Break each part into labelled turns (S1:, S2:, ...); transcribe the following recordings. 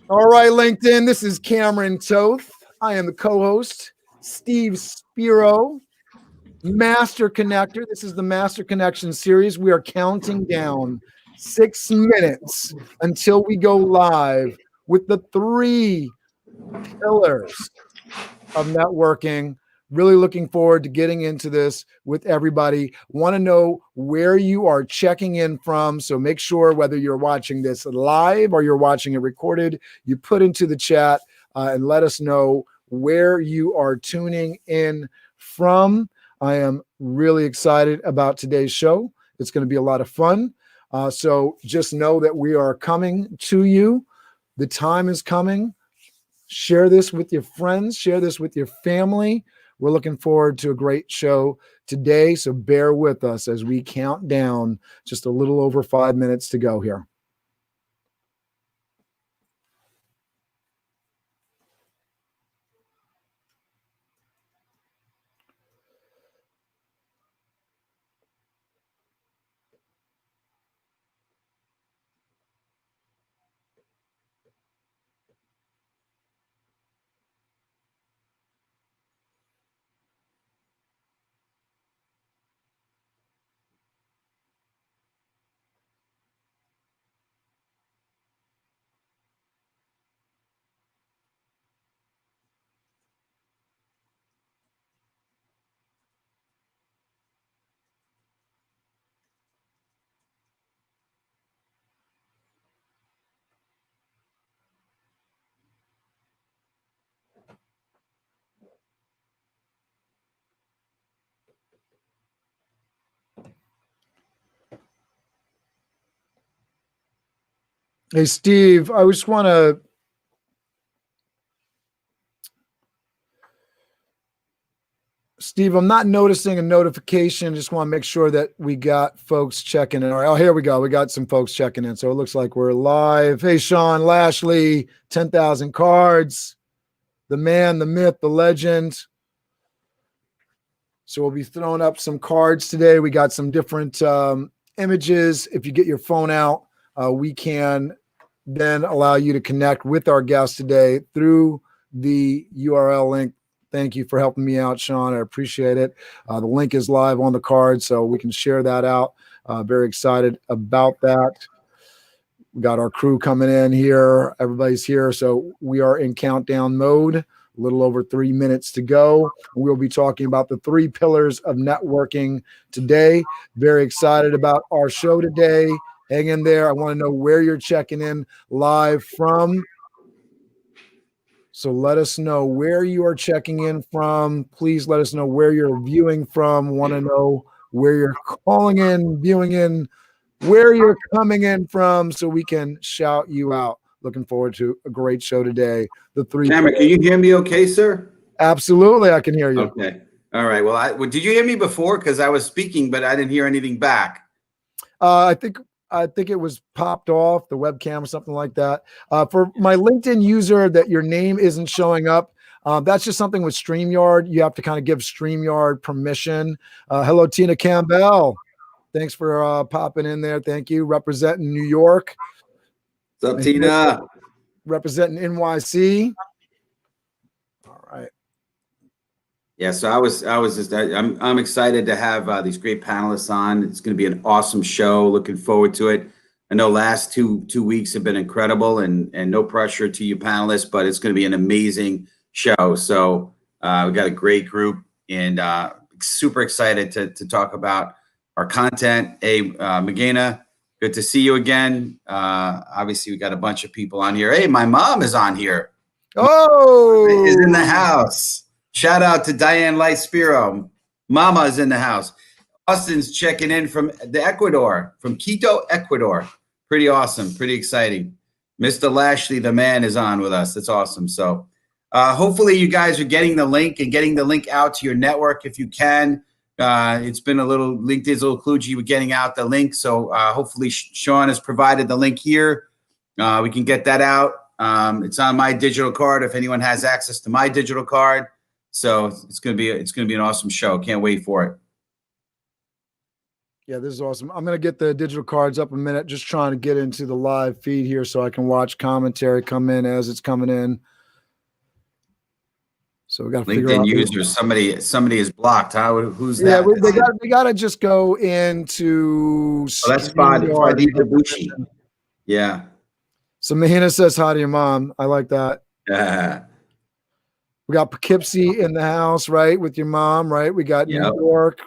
S1: All right, LinkedIn, this is Cameron Toth. I am the co-host, Steve Spiro, Master Connector. This is the Master Connection series. We are counting down 6 minutes until we go live with the 3 pillars of networking. Really looking forward to getting into this with everybody. Want to know where you are checking in from. So make sure whether you're watching this live or you're watching it recorded, you put into the chat and let us know where you are tuning in from. I am really excited about today's show. It's going to be a lot of fun. So just know that we are coming to you. The time is coming. Share this with your friends. Share this with your family. We're looking forward to a great show today, so bear with us as we count down just a little over 5 minutes to go here. Hey, Steve, I just want to Steve, I'm not noticing a notification. Just want to make sure that we got folks checking in. All right. Oh, here we go. We got some folks checking in. So it looks like we're live. Hey, Sean Lashley, 10,000 cards. The man, the myth, the legend. So we'll be throwing up some cards today. We got some different images. If you get your phone out, we can then allow you to connect with our guest today through the URL link. Thank you for helping me out, Sean. I appreciate it. The link is live on the card, so we can share that out. Very excited about that. We got our crew coming in here. Everybody's here. So we are in countdown mode. A little over 3 minutes to go. We'll be talking about the 3 pillars of networking today. Very excited about our show today. Hang in there. I want to know where you're checking in live from. So let us know where you are checking in from. Please let us know where you're viewing from. Want to know where you're calling in, viewing in, where you're coming in from so we can shout you out. Looking forward to a great show today. The 3
S2: Cameron, can you hear me okay, sir?
S1: Absolutely, I can hear you.
S2: Okay. All right. Well, did you hear me before? Because I was speaking, but I didn't hear anything back.
S1: I think it was popped off the webcam or something like that. For my LinkedIn user that your name isn't showing up, that's just something with StreamYard. You have to kind of give StreamYard permission. Hello, Tina Campbell. Thanks for popping in there. Thank you. Representing New York.
S2: What's up, Tina?
S1: Representing NYC. All right.
S2: Yeah, so I'm excited to have these great panelists on. It's going to be an awesome show. Looking forward to it. I know last two weeks have been incredible, and no pressure to you panelists, but it's going to be an amazing show. So we got a great group, and super excited to talk about our content. Hey, Magana, good to see you again. Obviously, we got a bunch of people on here. Hey, my mom is on here.
S1: Oh,
S2: is in the house. Shout out to Diane Light Spiro. Mama is in the house. Austin's checking in from Ecuador, from Quito, Ecuador. Pretty awesome. Pretty exciting. Mr. Lashley, the man, is on with us. That's awesome. So hopefully you guys are getting the link and getting the link out to your network if you can. It's been LinkedIn's a little kludgy with getting out the link. So hopefully Sean has provided the link here. We can get that out. It's on my digital card if anyone has access to my digital card. So it's gonna be an awesome show. Can't wait for it.
S1: Yeah, this is awesome. I'm going to get the digital cards up in a minute, just trying to get into the live feed here so I can watch commentary come in as it's coming in. So we got to figure out.
S2: LinkedIn users, somebody is blocked. Who's
S1: Yeah,
S2: that?
S1: they got to just go into.
S2: Oh, that's Fadi Dabushi. Yeah.
S1: So Mahina says hi to your mom. I like that. We got Poughkeepsie in the house, right, with your mom, right? We got New York,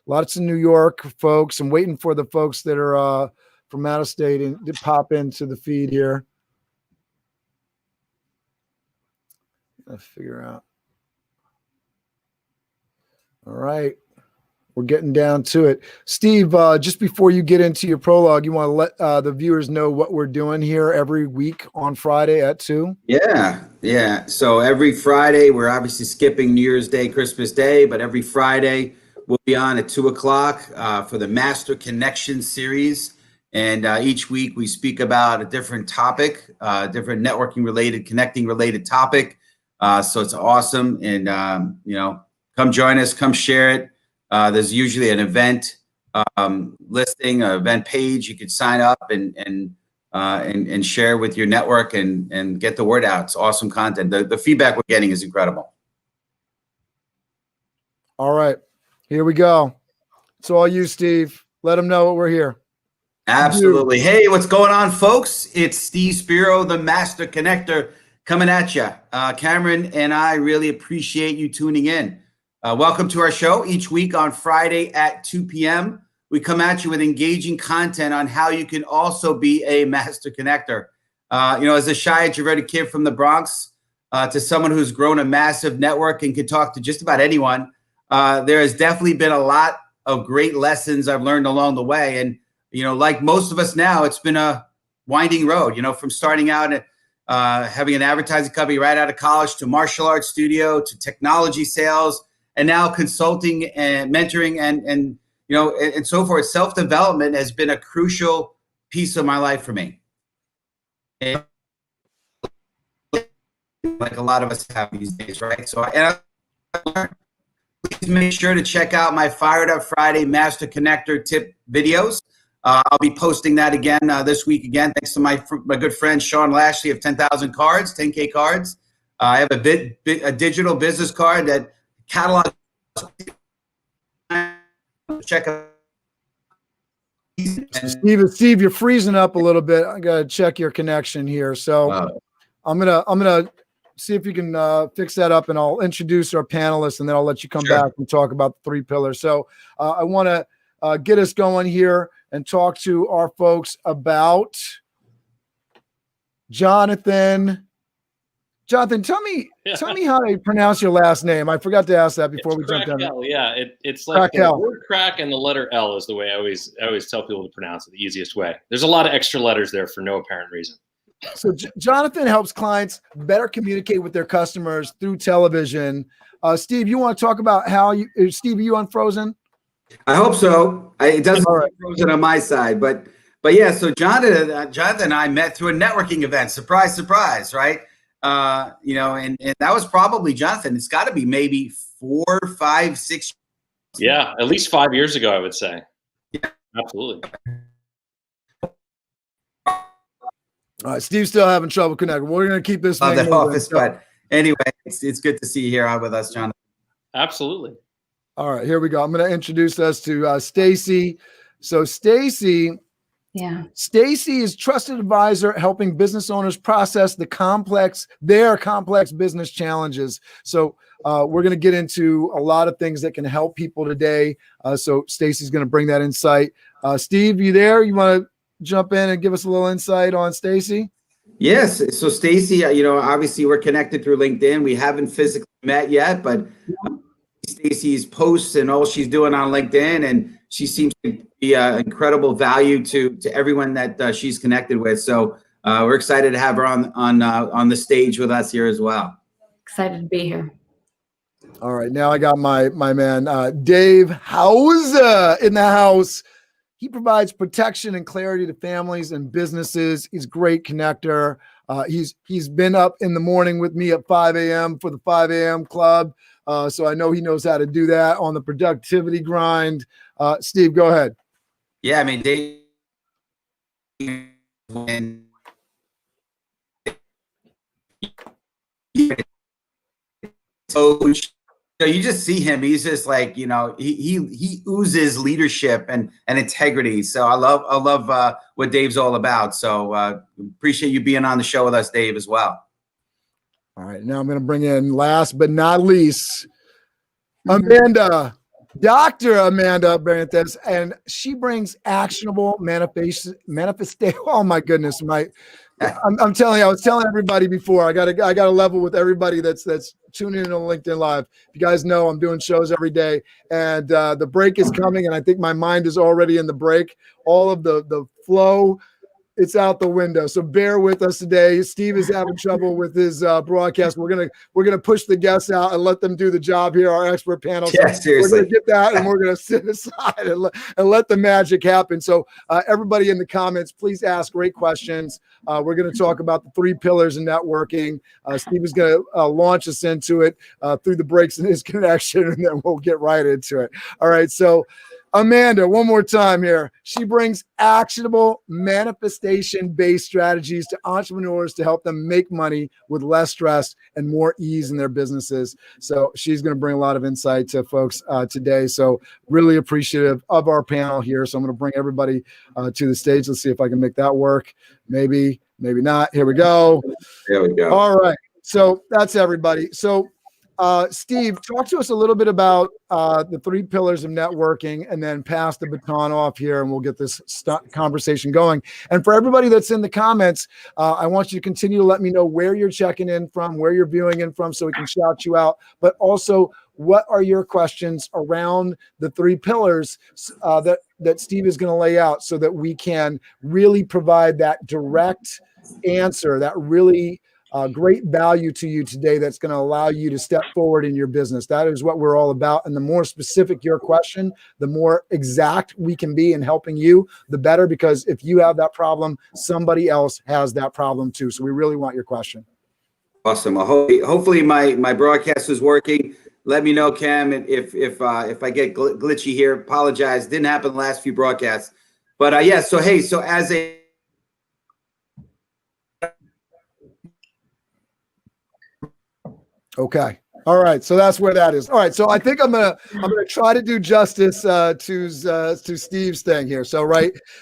S1: lots of New York folks. I'm waiting for the folks that are from out of state and to pop into the feed here. I'll figure out. All right. We're getting down to it. Steve, just before you get into your prologue, you want to let the viewers know what we're doing here every week on Friday at 2?
S2: Yeah. So every Friday, we're obviously skipping New Year's Day, Christmas Day, but every Friday we'll be on at 2 o'clock for the Master Connection series. And each week we speak about a different topic, different networking related, connecting related topic. So it's awesome. And, come join us, come share it. There's usually an event listing, an event page. You could sign up and share with your network and get the word out. It's awesome content. The feedback we're getting is incredible.
S1: All right, here we go. It's all you, Steve. Let them know what we're here.
S2: Absolutely. Hey, what's going on, folks? It's Steve Spiro, the Master Connector, coming at you. Cameron and I really appreciate you tuning in. Welcome to our show. Each week on Friday at 2 p.m., we come at you with engaging content on how you can also be a master connector. As a shy, introverted kid from the Bronx to someone who's grown a massive network and can talk to just about anyone, there has definitely been a lot of great lessons I've learned along the way. And, like most of us now, it's been a winding road, from starting out at having an advertising company right out of college to martial arts studio to technology sales, and now consulting and mentoring and so forth. Self-development has been a crucial piece of my life for me. And like a lot of us have these days, right? So please make sure to check out my Fired Up Friday Master Connector tip videos. I'll be posting that again this week again, thanks to my good friend Sean Lashley of 10,000 cards, 10K cards. I have a digital business card that catalog. Check out.
S1: Steve, you're freezing up a little bit. I gotta check your connection here. So I'm gonna see if you can fix that up, and I'll introduce our panelists, and then I'll let you come back and talk about the 3 pillars. So I want to get us going here and talk to our folks about Jonathan. Jonathan, tell me how to pronounce your last name. I forgot to ask that before we jumped in.
S3: Yeah, it's like the word crack and the letter L is the way I always tell people to pronounce it, the easiest way. There's a lot of extra letters there for no apparent reason.
S1: So Jonathan helps clients better communicate with their customers through television. Steve, you want to talk about Steve, are you unfrozen?
S2: I hope so. It doesn't look frozen on my side, but yeah. So Jonathan and I met through a networking event. Surprise, surprise, right? And that was probably, Jonathan, it's got to be maybe 4, 5, 6.
S3: Yeah, at least 5 years ago, I would say. Yeah, absolutely.
S1: All right, Steve's still having trouble connecting. We're going to keep this
S2: thing moving. Office, but anyway, it's good to see you here with us, Jonathan.
S3: Absolutely.
S1: All right, here we go. I'm going to introduce us to Stacy. So Stacy is trusted advisor helping business owners process their complex business challenges. So we're going to get into a lot of things that can help people today. So Stacy's going to bring that insight. Steve, you there? You want to jump in and give us a little insight on Stacy?
S2: Yes. So Stacy, obviously we're connected through LinkedIn. We haven't physically met yet, but Stacy's posts and all she's doing on LinkedIn, and she seems to be incredible value to everyone that she's connected with. So we're excited to have her on the stage with us here as well.
S4: Excited to be here.
S1: All right, now I got my man Dave Hauser in the house. He provides protection and clarity to families and businesses. He's a great connector. He's been up in the morning with me at 5 a.m. for the 5 a.m. club. So I know he knows how to do that on the productivity grind. Steve, go ahead.
S2: Yeah, I mean, Dave, when coach, you just see him. He's just like, he oozes leadership and integrity. So I love what Dave's all about. So appreciate you being on the show with us, Dave, as well.
S1: All right, now I'm going to bring in, last but not least, Amanda, Dr. Amanda Brantes, and she brings actionable manifestation. Oh my goodness, I'm telling you, I was telling everybody before. I got to level with everybody that's tuning in on LinkedIn Live. You guys know I'm doing shows every day, and the break is coming, and I think my mind is already in the break. All of the flow, it's out the window. So bear with us today. Steve is having trouble with his broadcast. We're gonna push the guests out and let them do the job here, our expert panel. So
S2: yeah, seriously.
S1: We're gonna get that, and we're gonna sit aside and let the magic happen. So everybody in the comments, please ask great questions. We're gonna talk about the 3 pillars of networking. Steve is gonna launch us into it through the breaks in his connection, and then we'll get right into it. All right, so Amanda, one more time here. She brings actionable manifestation-based strategies to entrepreneurs to help them make money with less stress and more ease in their businesses. So she's going to bring a lot of insight to folks today. So really appreciative of our panel here. So I'm going to bring everybody to the stage. Let's see if I can make that work. Maybe, maybe not. Here we go.
S2: There we go.
S1: All right. So that's everybody. So Steve, talk to us a little bit about the 3 pillars of networking, and then pass the baton off here, and we'll get this conversation going. And for everybody that's in the comments, I want you to continue to let me know where you're checking in from, where you're viewing in from, so we can shout you out. But also, what are your questions around the 3 pillars that Steve is going to lay out, so that we can really provide that direct answer, that really great value to you today, that's going to allow you to step forward in your business. That is what we're all about. And the more specific your question, the more exact we can be in helping you, the better, because if you have that problem, somebody else has that problem too. So we really want your question.
S2: Awesome. Well, hopefully my broadcast is working. Let me know, Cam, if I get glitchy here. Apologize. Didn't happen the last few broadcasts. But yeah, so hey, so as a
S1: Okay. All right. So that's where that is. All right. So I think I'm gonna try to do justice to Steve's thing here. So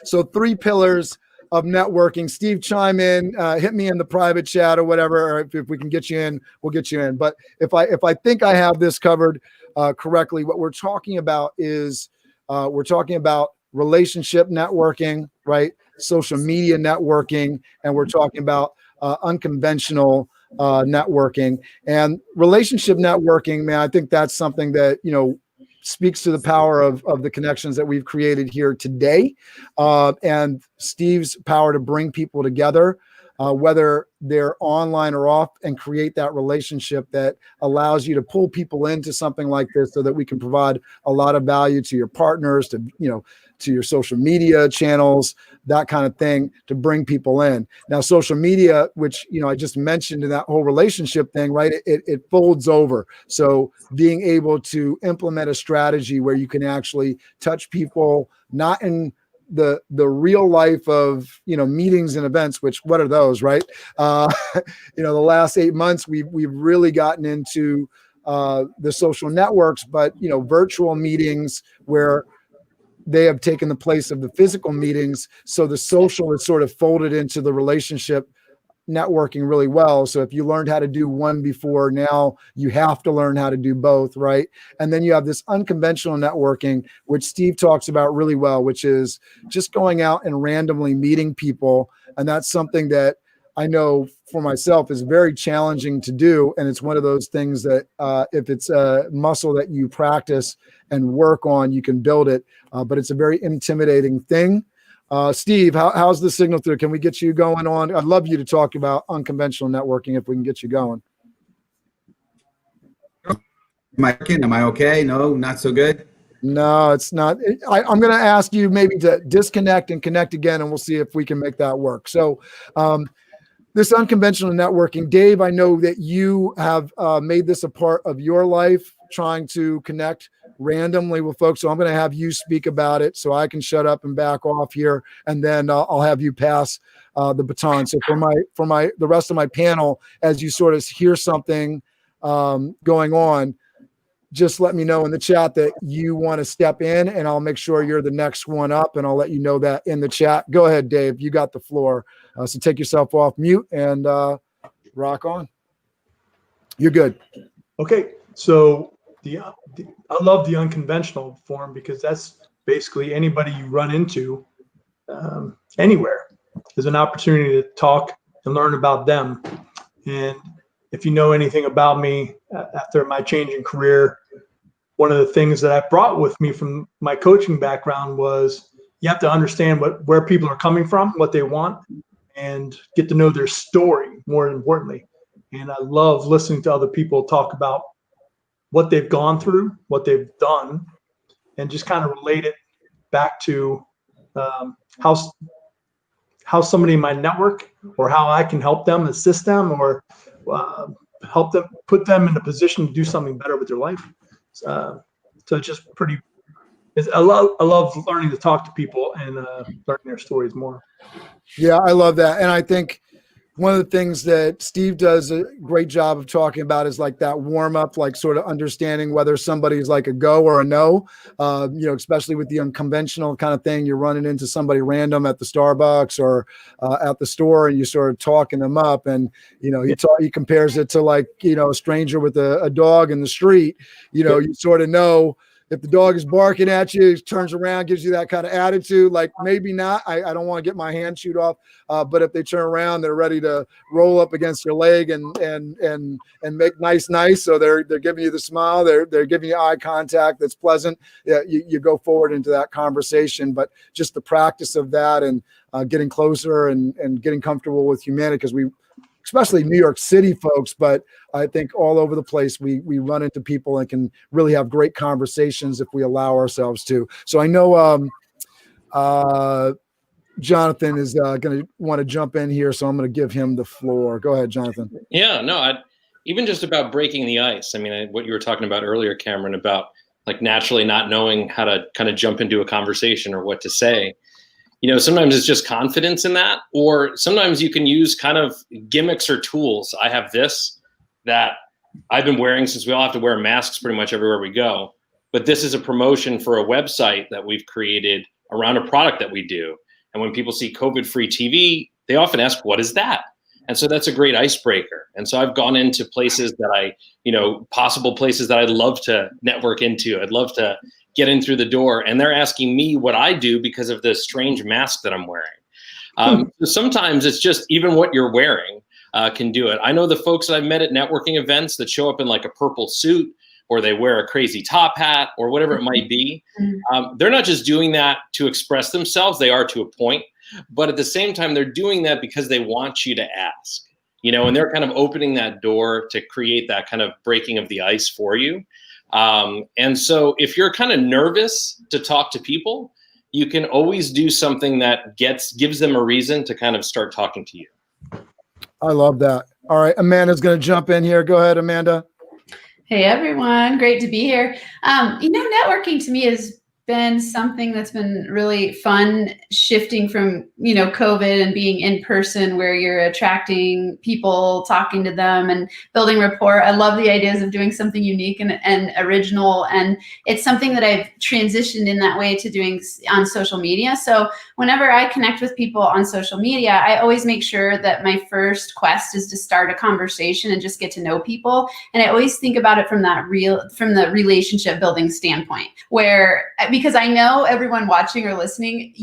S1: So 3 pillars of networking. Steve, chime in. Hit me in the private chat or whatever. Or if we can get you in, we'll get you in. But if I think I have this covered correctly, what we're talking about is we're talking about relationship networking, right? Social media networking, and we're talking about unconventional networking and relationship networking. Man, I think that's something that speaks to the power of the connections that we've created here today, and Steve's power to bring people together, whether they're online or off, and create that relationship that allows you to pull people into something like this, so that we can provide a lot of value to your partners, to to your social media channels, that kind of thing, to bring people in. Now, social media, which I just mentioned in that whole relationship thing, right? It folds over. So being able to implement a strategy where you can actually touch people, not in the real life of meetings and events, which what are those, right? The last 8 months we've really gotten into the social networks, but virtual meetings where they have taken the place of the physical meetings. So the social is sort of folded into the relationship networking really well. So if you learned how to do one before, now you have to learn how to do both, right? And then you have this unconventional networking, which Steve talks about really well, which is just going out and randomly meeting people. And that's something that I know for myself is very challenging to do. And it's one of those things that if it's a muscle that you practice and work on, you can build it. But it's a very intimidating thing. Steve, how's the signal through? Can we get you going on? I'd love you to talk about unconventional networking if we can get you going.
S2: Am I okay? No, not so good.
S1: No, it's not. I'm going to ask you maybe to disconnect and connect again, and we'll see if we can make that work. So this unconventional networking, Dave, I know that you have made this a part of your life, trying to connect randomly with folks. So I'm going to have you speak about it so I can shut up and back off here. And then I'll have you pass the baton. So for the rest of my panel, as you sort of hear something going on, just let me know in the chat that you want to step in, and I'll make sure you're the next one up, and I'll let you know that in the chat. Go ahead, Dave. You got the floor. So take yourself off mute and rock on. You're good.
S4: Okay. So I love the unconventional form because that's basically anybody you run into anywhere is an opportunity to talk and learn about them. And if you know anything about me after my changing career, one of the things that I brought with me from my coaching background was you have to understand where people are coming from, what they want, and get to know their story more importantly. And I love listening to other people talk about what they've gone through, what they've done, and just kind of relate it back to how somebody in my network or how I can help them, assist them, or help them, put them in a position to do something better with their life. So it's just I love learning to talk to people and learning their stories more.
S1: Yeah, I love that. And I think one of the things that Steve does a great job of talking about is like that warm up, like sort of understanding whether somebody's like a go or a no, especially with the unconventional kind of thing. You're running into somebody random at the Starbucks or at the store, and you sort of talking them up. And, he compares it to like, a stranger with a dog in the street. You sort of know if the dog is barking at you, turns around, gives you that kind of attitude, like maybe not, I don't want to get my hand chewed off. But if they turn around, they're ready to roll up against your leg and make nice. So they're giving you the smile. They're giving you eye contact that's pleasant. Yeah, you go forward into that conversation. But just the practice of that and getting closer and getting comfortable with humanity, because especially New York City folks, but I think all over the place, we run into people and can really have great conversations if we allow ourselves to. So I know Jonathan is going to want to jump in here, so I'm going to give him the floor. Go ahead, Jonathan.
S3: Yeah, no, even just about breaking the ice. I mean, what you were talking about earlier, Cameron, about like naturally not knowing how to kind of jump into a conversation or what to say. Sometimes it's just confidence in that, or sometimes you can use kind of gimmicks or tools. I have this that I've been wearing since we all have to wear masks pretty much everywhere we go. But this is a promotion for a website that we've created around a product that we do. And when people see COVID-free TV, they often ask, what is that? And so that's a great icebreaker. And so I've gone into places that possible places that I'd love to network into. I'd love to get in through the door, and they're asking me what I do because of the strange mask that I'm wearing. So sometimes it's just even what you're wearing can do it. I know the folks that I've met at networking events that show up in like a purple suit, or they wear a crazy top hat, or whatever it might be. They're not just doing that to express themselves, they are to a point, but at the same time, they're doing that because they want you to ask, and they're kind of opening that door to create that kind of breaking of the ice for you. And so if you're kind of nervous to talk to people, you can always do something that gives them a reason to kind of start talking to you.
S1: I love that. All right, Amanda's going to jump in here. Go ahead, Amanda.
S5: Hey, everyone. Great to be here. Networking to me has been something that's been really fun, shifting from, COVID and being in person where you're attracting people, talking to them and building rapport. I love the ideas of doing something unique and original. And it's something that I've transitioned in that way to doing on social media. So whenever I connect with people on social media, I always make sure that my first quest is to start a conversation and just get to know people. And I always think about it from the relationship building standpoint, because I know everyone watching or listening,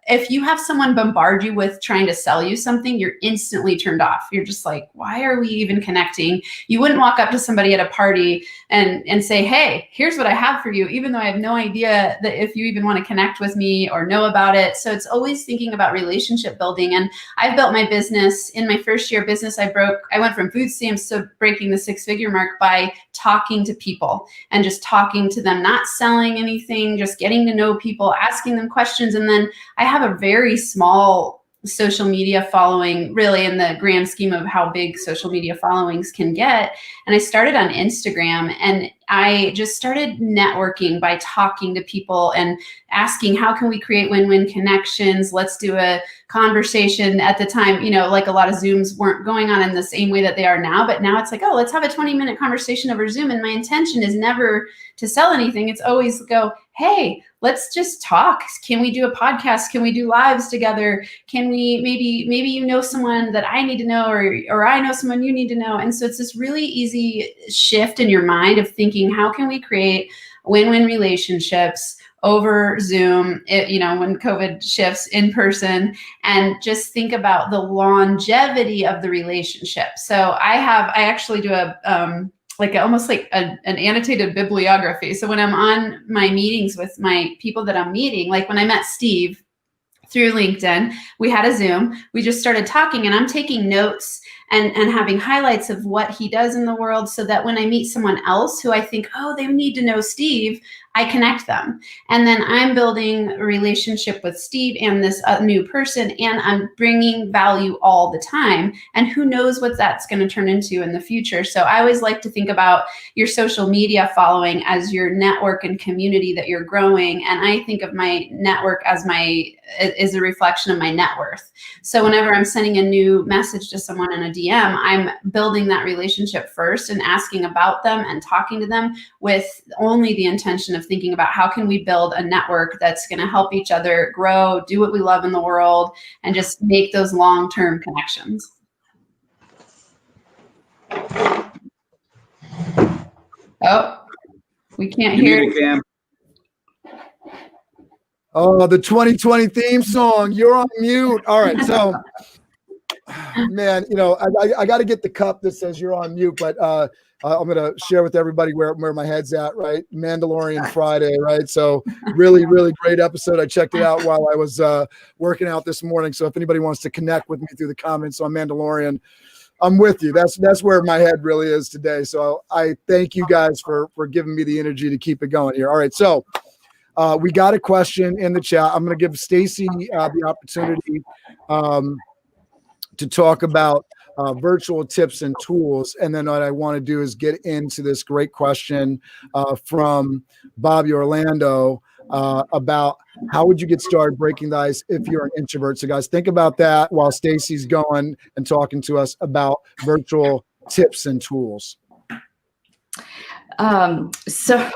S5: if you have someone bombard you with trying to sell you something, you're instantly turned off. You're just like, why are we even connecting? You wouldn't walk up to somebody at a party and say, hey, here's what I have for you, even though I have no idea that if you even want to connect with me or know about it. So it's always thinking about relationship building. And I've built my business. In my first year of business, I went from food stamps to breaking the 6-figure mark by talking to people and just talking to them, not selling anything, just getting to know people, asking them questions. And then I have a very small social media following, really, in the grand scheme of how big social media followings can get. And I started on Instagram, and I just started networking by talking to people and asking, how can we create win-win connections? Let's do a conversation. At the time, like a lot of Zooms weren't going on in the same way that they are now, but now it's like, oh, let's have a 20-minute conversation over Zoom. And my intention is never to sell anything. It's always go, hey, let's just talk. Can we do a podcast? Can we do lives together? Can we maybe someone that I need to know, or I know someone you need to know. And so it's this really easy shift in your mind of thinking, how can we create win-win relationships over Zoom, when COVID shifts in person, and just think about the longevity of the relationship. So I actually do almost like an annotated bibliography. So when I'm on my meetings with my people that I'm meeting, like when I met Steve through LinkedIn, we had a Zoom, we just started talking, and I'm taking notes and having highlights of what he does in the world, so that when I meet someone else who I think, oh, they need to know Steve, I connect them. And then I'm building a relationship with Steve and this new person, and I'm bringing value all the time. And who knows what that's going to turn into in the future. So I always like to think about your social media following as your network and community that you're growing. And I think of my network as a reflection of my net worth. So whenever I'm sending a new message to someone in a DM, I'm building that relationship first and asking about them and talking to them with only the intention of thinking about how can we build a network that's going to help each other grow, do what we love in the world, and just make those long-term connections. Oh, we can't hear you.
S1: Oh, the 2020 theme song. You're on mute. All right. So, man, I got to get the cup that says you're on mute, but I'm going to share with everybody where my head's at, right? Mandalorian Friday, right? So really, really great episode. I checked it out while I was working out this morning. So if anybody wants to connect with me through the comments on Mandalorian, I'm with you. That's where my head really is today. So I thank you guys for giving me the energy to keep it going here. All right. So we got a question in the chat. I'm going to give Stacy the opportunity to talk about virtual tips and tools. And then what I want to do is get into this great question from Bobby Orlando about how would you get started breaking the ice if you're an introvert. So guys, think about that while Stacy's going and talking to us about virtual tips and tools.
S6: So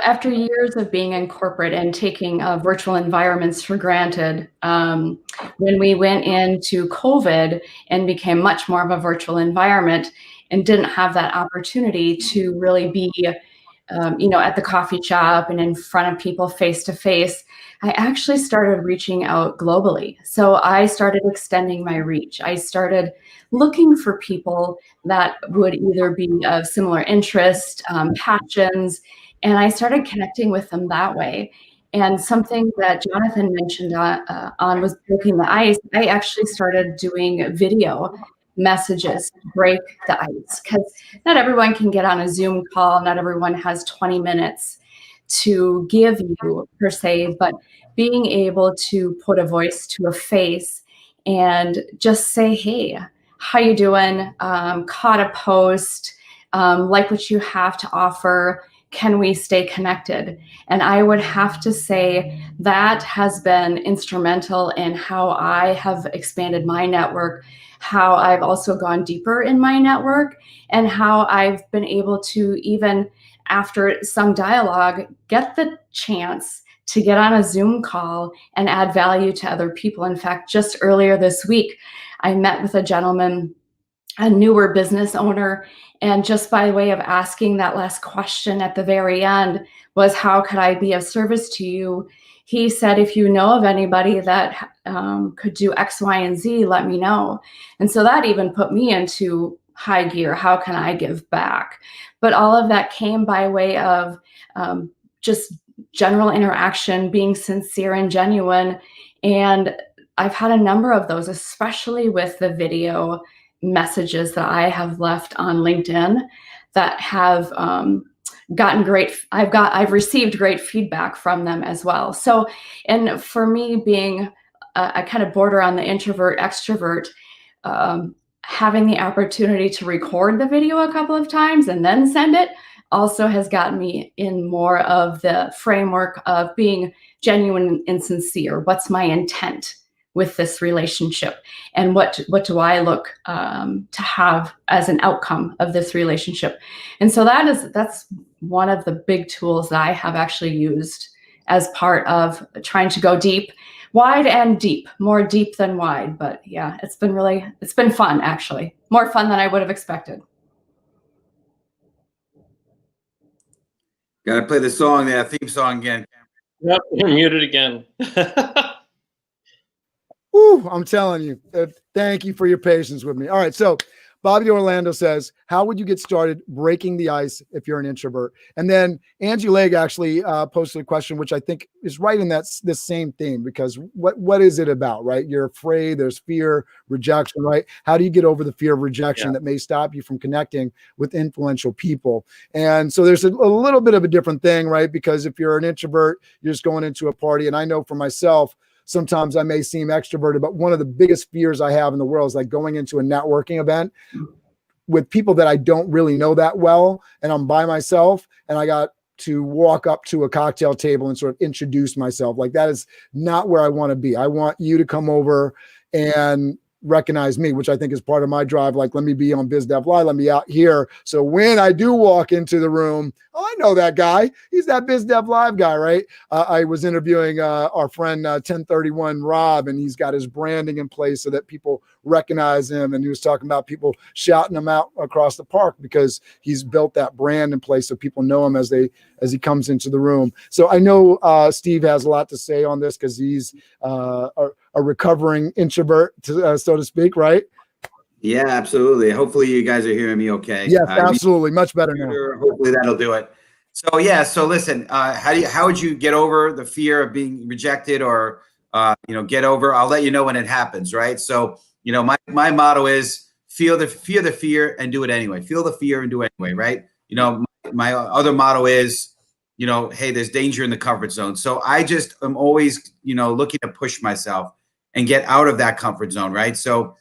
S6: after years of being in corporate and taking virtual environments for granted, when we went into COVID and became much more of a virtual environment and didn't have that opportunity to really be, at the coffee shop and in front of people face to face, I actually started reaching out globally. So I started extending my reach. I started looking for people that would either be of similar interest, passions, and I started connecting with them that way. And something that Jonathan mentioned on was breaking the ice. I actually started doing video messages to break the ice, because not everyone can get on a Zoom call. Not everyone has 20 minutes to give you per se, but being able to put a voice to a face and just say, hey, how you doing? Caught a post, like what you have to offer. Can we stay connected? And I would have to say that has been instrumental in how I have expanded my network, how I've also gone deeper in my network, and how I've been able to, even after some dialogue, get the chance to get on a Zoom call and add value to other people. In fact, just earlier this week, I met with a gentleman, a newer business owner, and just by way of asking that last question at the very end was, how could I be of service to you? He said, if you know of anybody that could do X, Y, and Z, let me know. And so that even put me into high gear. How can I give back? But all of that came by way of just general interaction, being sincere and genuine. And I've had a number of those, especially with the video messages that I have left on LinkedIn that have gotten great. I've received great feedback from them as well. So, and for me being I kind of border on the introvert extrovert, having the opportunity to record the video a couple of times and then send it also has gotten me in more of the framework of being genuine and sincere. What's my intent with this relationship, and what do I look to have as an outcome of this relationship? And so that's one of the big tools that I have actually used as part of trying to go deep, wide and deep, more deep than wide. But yeah, it's been fun, actually, more fun than I would have expected.
S2: Got to play the song, the theme song again.
S3: Yep, you're muted again.
S1: Woo, I'm telling you, thank you for your patience with me. All right, so Bobby Orlando says, how would you get started breaking the ice if you're an introvert? And then Angie Legg actually posted a question, which I think is right in this same theme, because what is it about, right? You're afraid, there's fear, rejection, right? How do you get over the fear of rejection that may stop you from connecting with influential people? And so there's a little bit of a different thing, right? Because if you're an introvert, you're just going into a party. And I know for myself, sometimes I may seem extroverted, but one of the biggest fears I have in the world is like going into a networking event with people that I don't really know that well, and I'm by myself, and I got to walk up to a cocktail table and sort of introduce myself. Like, that is not where I want to be. I want you to come over and recognize me, which I think is part of my drive. Like, let me be on BizDev Live, let me out here. So when I do walk into the room, oh, I know that guy. He's that BizDev Live guy, right? I was interviewing our friend 1031 Rob, and he's got his branding in place so that people recognize him. And he was talking about people shouting him out across the park because he's built that brand in place so people know him as he comes into the room. So I know Steve has a lot to say on this because he's a recovering introvert, so to speak, right?
S2: Yeah, absolutely. Hopefully you guys are hearing me okay.
S1: Yes, absolutely. Much better now.
S2: Hopefully that'll do it. So yeah, so listen, how would you get over the fear of being rejected, or get over? I'll let you know when it happens, right? So my motto is feel the fear and do it anyway. Feel the fear and do it anyway, right? My other motto is, hey, there's danger in the comfort zone. So I just am always, looking to push myself and get out of that comfort zone, right? So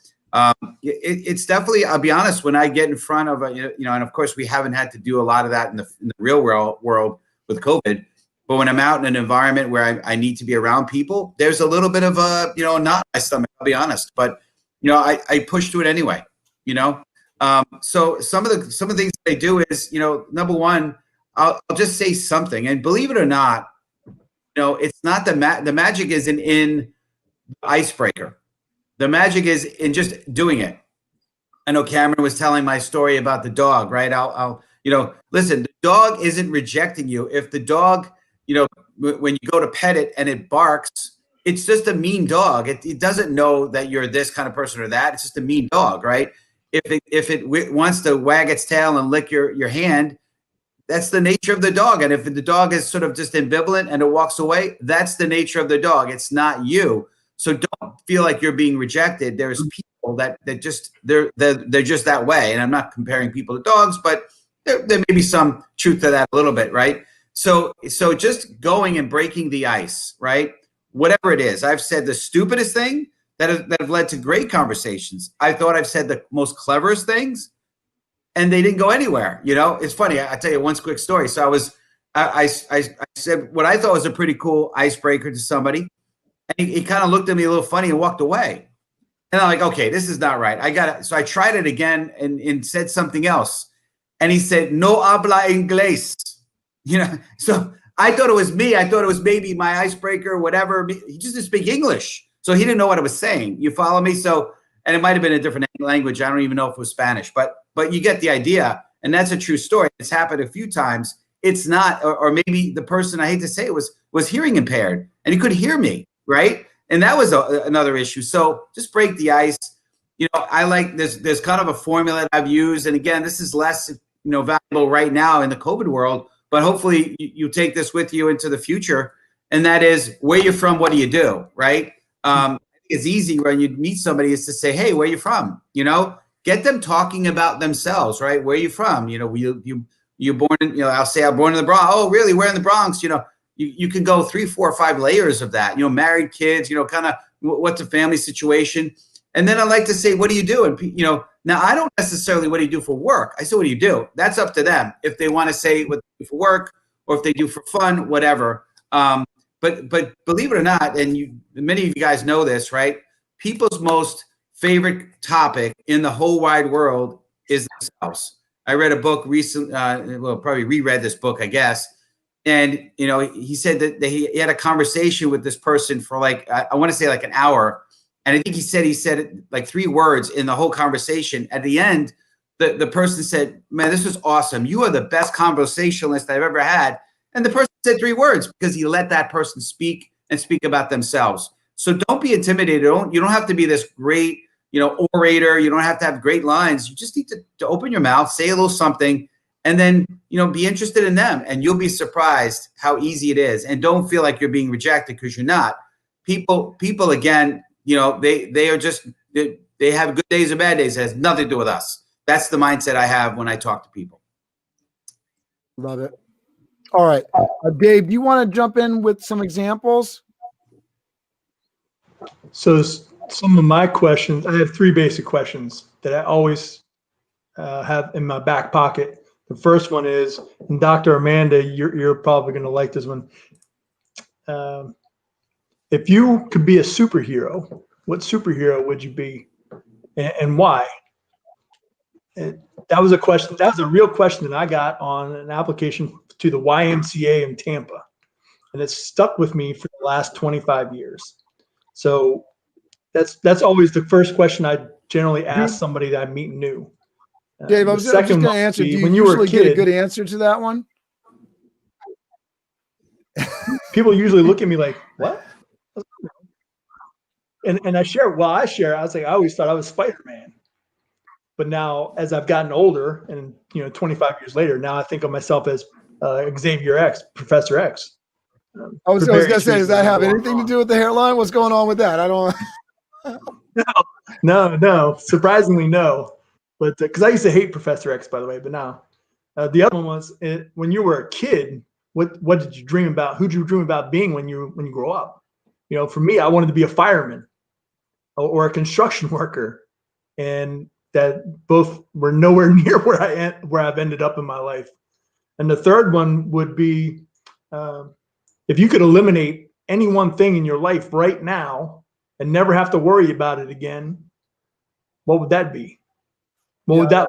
S2: it's definitely, I'll be honest, when I get in front of and of course we haven't had to do a lot of that in the real world with COVID, but when I'm out in an environment where I need to be around people, there's a little bit of a, knot in my stomach, I'll be honest, but I push through it anyway, so some of the things I do is, number one, I'll just say something, and believe it or not, it's not the magic isn't in icebreaker. The magic is in just doing it. I know Cameron was telling my story about the dog, right? I'll listen, the dog isn't rejecting you. If the dog, when you go to pet it and it barks, it's just a mean dog. It doesn't know that you're this kind of person or that. It's just a mean dog, right? If it wants to wag its tail and lick your hand, that's the nature of the dog. And if the dog is sort of just ambivalent and it walks away, that's the nature of the dog. It's not you. So don't feel like you're being rejected. There's people that just they're just that way. And I'm not comparing people to dogs, but there may be some truth to that a little bit, right? So just going and breaking the ice, right? Whatever it is, I've said the stupidest thing that have led to great conversations. I thought I've said the most cleverest things, and they didn't go anywhere. It's funny. I tell you one quick story. So I said what I thought was a pretty cool icebreaker to somebody. And he kind of looked at me a little funny and walked away. And I'm like, okay, this is not right. I got it. So I tried it again and said something else. And he said, no habla inglés. So I thought it was me. I thought it was maybe my icebreaker or whatever. He just didn't speak English. So he didn't know what I was saying. You follow me? So, and it might have been a different language. I don't even know if it was Spanish, but you get the idea. And that's a true story. It's happened a few times. It's not, or maybe the person, I hate to say it, was hearing impaired and he could hear me. Right. And that was another issue. So just break the ice. I like there's kind of a formula that I've used. And again, this is less, valuable right now in the COVID world, but hopefully you take this with you into the future. And that is, where you're from, what do you do? Right. It's easy when you meet somebody is to say, hey, where you from? Get them talking about themselves, right? Where are you from? You born in, I'll say I'm born in the Bronx. Oh, really? Where in the Bronx? You can go 3, 4, 5 layers of that, married kids, kind of what's the family situation. And then I like to say, what do you do? And, Now, I don't necessarily, what do you do for work? I say, what do you do? That's up to them. If they want to say what they do for work or if they do for fun, whatever. But believe it or not, and many of you guys know this, right? People's most favorite topic in the whole wide world is themselves. I read a book recently, probably reread this book, I guess. And, he said that he had a conversation with this person for I want to say like an hour. And I think he said like 3 words in the whole conversation. At the end, the person said, man, this was awesome. You are the best conversationalist I've ever had. And the person said 3 words because he let that person speak and speak about themselves. So don't be intimidated. You don't have to be this great, orator. You don't have to have great lines. You just need to open your mouth, say a little something, and then, be interested in them. And you'll be surprised how easy it is. And don't feel like you're being rejected because you're not. People again, they are just, they have good days and bad days. It has nothing to do with us. That's the mindset I have when I talk to people.
S1: Love it. All right. Dave, do you want to jump in with some examples?
S4: So some of my questions, I have 3 basic questions that I always have in my back pocket. The first one is, and Dr. Amanda, you're probably going to like this one. If you could be a superhero, what superhero would you be, and why? That was a question. That was a real question that I got on an application to the YMCA in Tampa, and it's stuck with me for the last 25 years. So that's always the first question I generally ask somebody that I meet new.
S1: Dave, I was just going to answer. Do you usually get a good answer to that one?
S4: People usually look at me like, what? And I share. I was like, I always thought I was Spider-Man. But now, as I've gotten older, and 25 years later, now I think of myself as Xavier X, Professor X.
S1: I was going to say, does that have anything to do with the hairline? What's going on with that? I don't.
S4: No. Surprisingly, no. But because I used to hate Professor X, by the way. But now, the other one was when you were a kid. What did you dream about? Who did you dream about being when you grow up? For me, I wanted to be a fireman or a construction worker, and that both were nowhere near where I've ended up in my life. And the third one would be, if you could eliminate any one thing in your life right now and never have to worry about it again, what would that be? What would that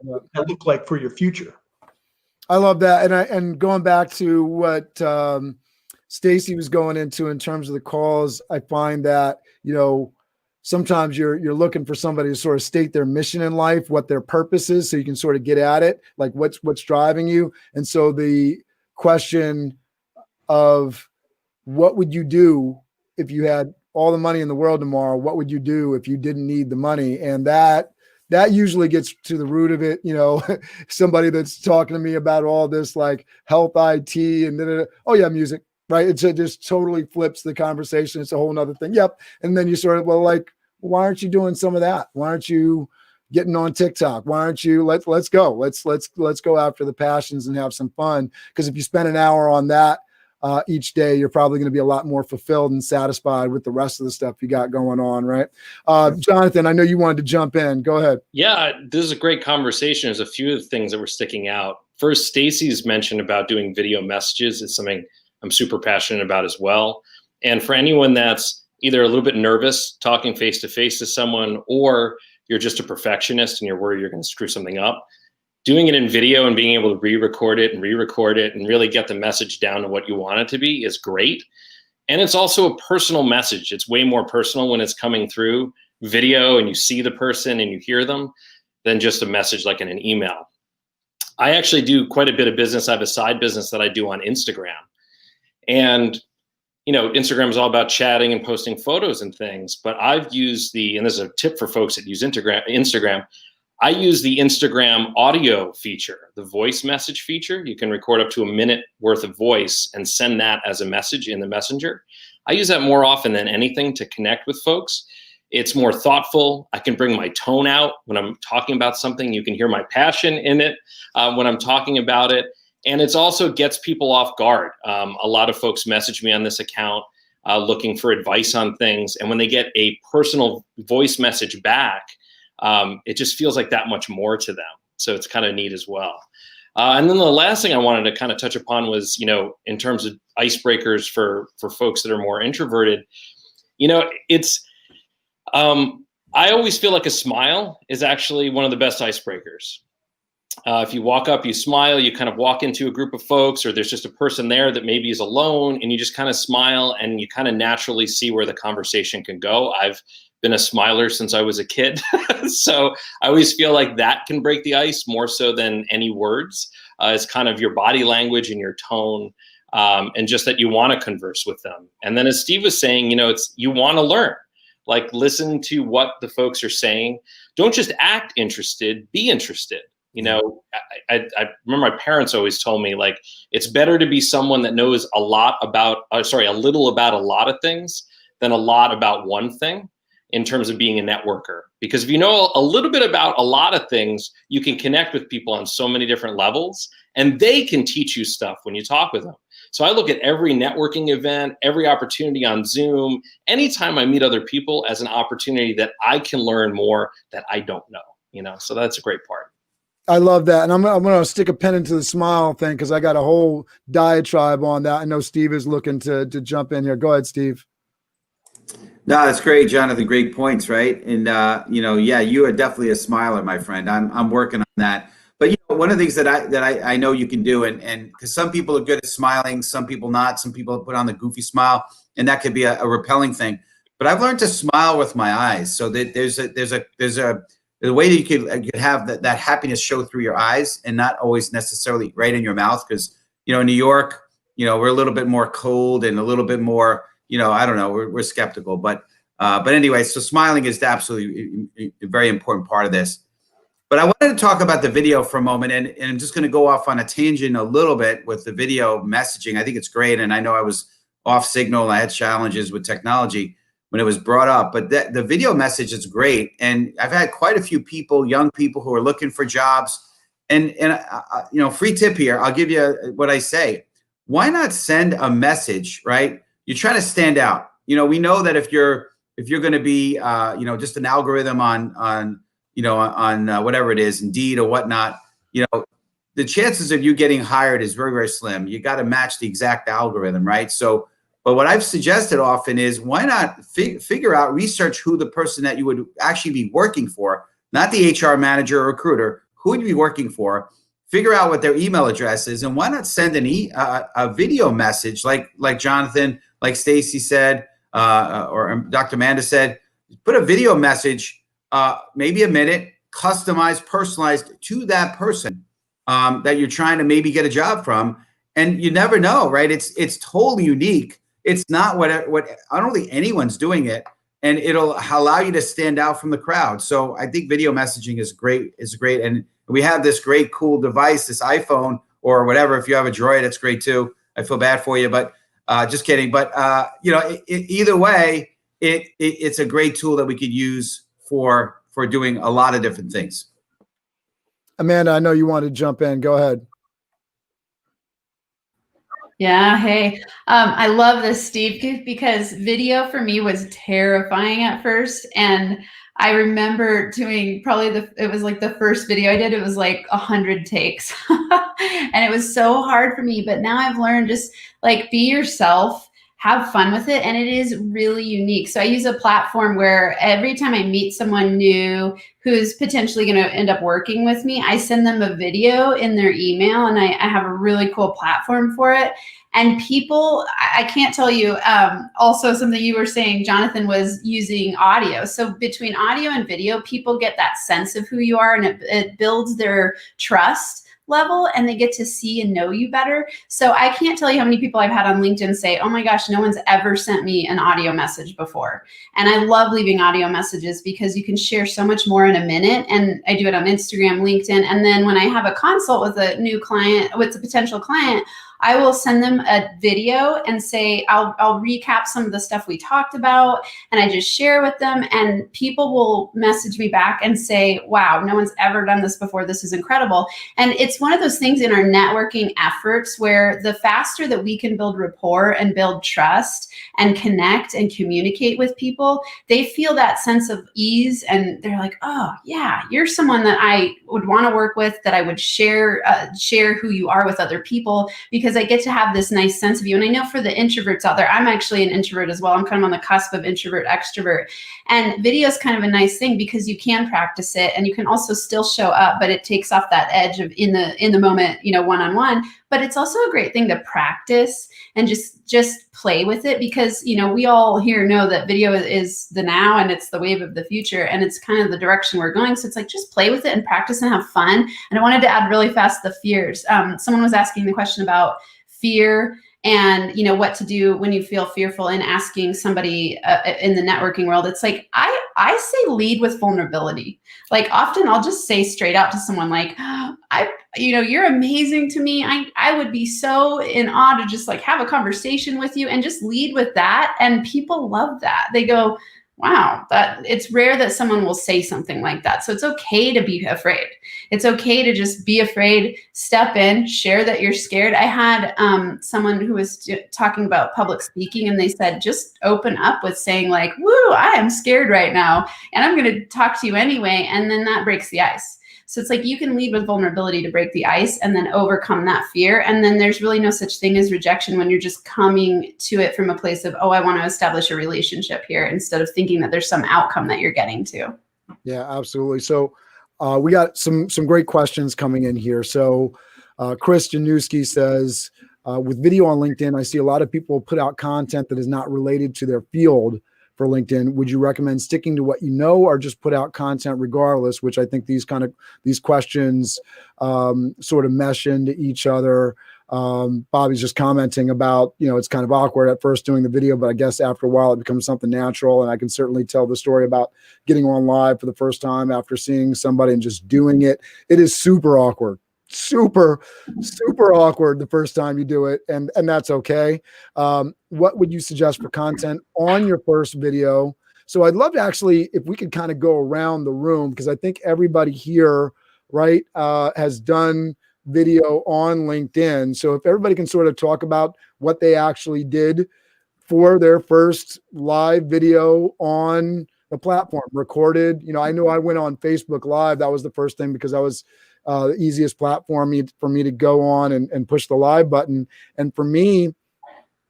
S4: look like for your future?
S1: I love that. And going back to what Stacy was going into in terms of the calls, I find that, sometimes you're looking for somebody to sort of state their mission in life, what their purpose is, so you can sort of get at it, like what's driving you. And so the question of what would you do if you had all the money in the world tomorrow? What would you do if you didn't need the money? And that usually gets to the root of it. Somebody that's talking to me about all this like health IT and oh yeah, music. Right. It just totally flips the conversation. It's a whole nother thing. Yep. And then you sort of, why aren't you doing some of that? Why aren't you getting on TikTok? Why aren't you, let's go. Let's go after the passions and have some fun. Because if you spend an hour on that each day, you're probably going to be a lot more fulfilled and satisfied with the rest of the stuff you got going on. Right. Jonathan, I know you wanted to jump in. Go ahead.
S3: Yeah, this is a great conversation. There's a few of the things that were sticking out. First, Stacy's mentioned about doing video messages. It's something I'm super passionate about as well. And for anyone that's either a little bit nervous talking face to face to someone, or you're just a perfectionist and you're worried you're going to screw something up, doing it in video and being able to re-record it and really get the message down to what you want it to be is great. And it's also a personal message. It's way more personal when it's coming through video and you see the person and you hear them than just a message like in an email. I actually do quite a bit of business. I have a side business that I do on Instagram. And, Instagram is all about chatting and posting photos and things, but I've used and this is a tip for folks that use Instagram, I use the Instagram audio feature, the voice message feature. You can record up to a minute worth of voice and send that as a message in the messenger. I use that more often than anything to connect with folks. It's more thoughtful. I can bring my tone out when I'm talking about something. You can hear my passion in it when I'm talking about it. And it also gets people off guard. A lot of folks message me on this account looking for advice on things. And when they get a personal voice message back, it just feels like that much more to them. So it's kind of neat as well. And then the last thing I wanted to kind of touch upon was, in terms of icebreakers for folks that are more introverted, it's, I always feel like a smile is actually one of the best icebreakers. If you walk up, you smile, you kind of walk into a group of folks, or there's just a person there that maybe is alone, and you just kind of smile and you kind of naturally see where the conversation can go. I've been a smiler since I was a kid. So I always feel like that can break the ice more so than any words. It's kind of your body language and your tone, and just that you want to converse with them. And then as Steve was saying, it's, you want to learn. Like, listen to what the folks are saying. Don't just act interested, be interested. I remember my parents always told me, like, it's better to be someone that knows a little about a lot of things than a lot about one thing in terms of being a networker. Because if you know a little bit about a lot of things, you can connect with people on so many different levels, and they can teach you stuff when you talk with them. So I look at every networking event, every opportunity on Zoom, anytime I meet other people as an opportunity that I can learn more that I don't know, so that's a great part.
S1: I love that. And I'm going to stick a pen into the smile thing, because I got a whole diatribe on that. I know Steve is looking to jump in here. Go ahead, Steve.
S2: No, that's great, Jonathan. Great points, right? And, you are definitely a smiler, my friend. I'm working on that. But one of the things that I know you can do, and because some people are good at smiling, some people not, some people put on the goofy smile, and that could be a repelling thing. But I've learned to smile with my eyes, so that there's a way that you could have that happiness show through your eyes, and not always necessarily right in your mouth. Because in New York, we're a little bit more cold and a little bit more, I don't know, we're skeptical. But anyway, so smiling is absolutely a very important part of this. But I wanted to talk about the video for a moment, and I'm just going to go off on a tangent a little bit with the video messaging. I think it's great, and I know I was off signal. I had challenges with technology when it was brought up, but the video message is great. And I've had quite a few people, young people, who are looking for jobs. And free tip here, I'll give you what I say. Why not send a message, right? You're trying to stand out. We know that if you're going to be, just an algorithm on whatever it is, Indeed or whatnot, the chances of you getting hired is very, very slim. You got to match the exact algorithm, right? So, but what I've suggested often is, why not figure out, research who the person that you would actually be working for, not the HR manager or recruiter, who would you be working for, figure out what their email address is, and why not send a video message like Jonathan, like Stacy said, or Dr. Amanda said, put a video message, maybe a minute, customized, personalized to that person that you're trying to maybe get a job from. And you never know, right? It's totally unique. It's not what I don't think anyone's doing it, and it'll allow you to stand out from the crowd. So I think video messaging is great. And we have this great, cool device, this iPhone or whatever. If you have a Droid, that's great too. I feel bad for you, but just kidding. But either way, it's a great tool that we could use for doing a lot of different things.
S1: Amanda, I know you want to jump in. Go ahead.
S5: Yeah. Hey, I love this, Steve, because video for me was terrifying at first. And I remember doing it was like the first video I did, it was like 100 takes and it was so hard for me. But now I've learned, just like, be yourself, have fun with it. And it is really unique. So I use a platform where every time I meet someone new who's potentially going to end up working with me, I send them a video in their email, and I have a really cool platform for it. And people, I can't tell you, also something you were saying, Jonathan, was using audio. So between audio and video, people get that sense of who you are, and it builds their trust level, and they get to see and know you better. So I can't tell you how many people I've had on LinkedIn say, oh my gosh, no one's ever sent me an audio message before. And I love leaving audio messages because you can share so much more in a minute. And I do it on Instagram, LinkedIn. And then when I have a consult with a new client, with a potential client, I will send them a video and say, I'll recap some of the stuff we talked about, and I just share with them, and people will message me back and say, wow, no one's ever done this before. This is incredible. And it's one of those things in our networking efforts where the faster that we can build rapport and build trust and connect and communicate with people, they feel that sense of ease, and they're like, oh yeah, you're someone that I would want to work with, that I would share who you are with other people, because I get to have this nice sense of you. And I know for the introverts out there, I'm actually an introvert as well. I'm kind of on the cusp of introvert extrovert, and video is kind of a nice thing because you can practice it and you can also still show up, but it takes off that edge of in the moment, one-on-one. But it's also a great thing to practice and just play with it, because we all here know that video is the now and it's the wave of the future, and it's kind of the direction we're going. So it's like, just play with it and practice and have fun. And I wanted to add really fast the fears. Someone was asking the question about fear and what to do when you feel fearful, and asking somebody in the networking world. It's like, I say lead with vulnerability. Like, often I'll just say straight out to someone like, you're amazing to me. I would be so in awe to just like have a conversation with you, and just lead with that. And people love that. They go, wow, that it's rare that someone will say something like that. So it's okay to be afraid. It's okay to just be afraid, step in, share that you're scared. I had someone who was talking about public speaking, and they said, just open up with saying like, woo, I am scared right now, and I'm going to talk to you anyway. And then that breaks the ice. So it's like, you can lead with vulnerability to break the ice and then overcome that fear. And then there's really no such thing as rejection when you're just coming to it from a place of, oh, I want to establish a relationship here, instead of thinking that there's some outcome that you're getting to.
S1: Yeah, absolutely. So we got some great questions coming in here. So Chris Januski says, with video on LinkedIn, I see a lot of people put out content that is not related to their field for LinkedIn. Would you recommend sticking to what you know, or just put out content regardless? Which I think these questions sort of mesh into each other. Bobby's just commenting about, it's kind of awkward at first doing the video, but I guess after a while it becomes something natural. And I can certainly tell the story about getting on live for the first time after seeing somebody and just doing it. It is super awkward. Super awkward the first time you do it, and that's okay. What would you suggest for content on your first video? So I'd love to actually, if we could kind of go around the room, because I think everybody here, right, has done video on LinkedIn. So if everybody can sort of talk about what they actually did for their first live video on the platform, recorded. I know I went on Facebook Live. That was the first thing, because I was the easiest platform for me to go on and push the live button. And for me,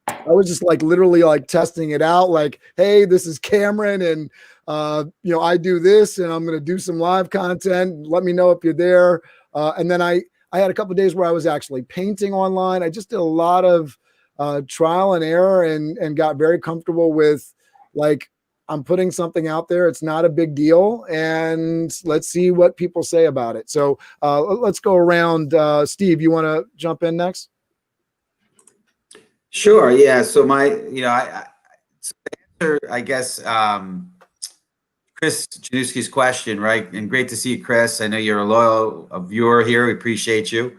S1: I was just like literally like testing it out. Like, hey, this is Cameron, and I do this, and I'm going to do some live content. Let me know if you're there. And then I had a couple of days where I was actually painting online. I just did a lot of trial and error, and got very comfortable with, like, I'm putting something out there. It's not a big deal, and let's see what people say about it. So let's go around. Steve, you want to jump in next?
S2: Sure. Yeah. So I guess, Chris Januski's question, right? And great to see you, Chris. I know you're a loyal viewer here. We appreciate you.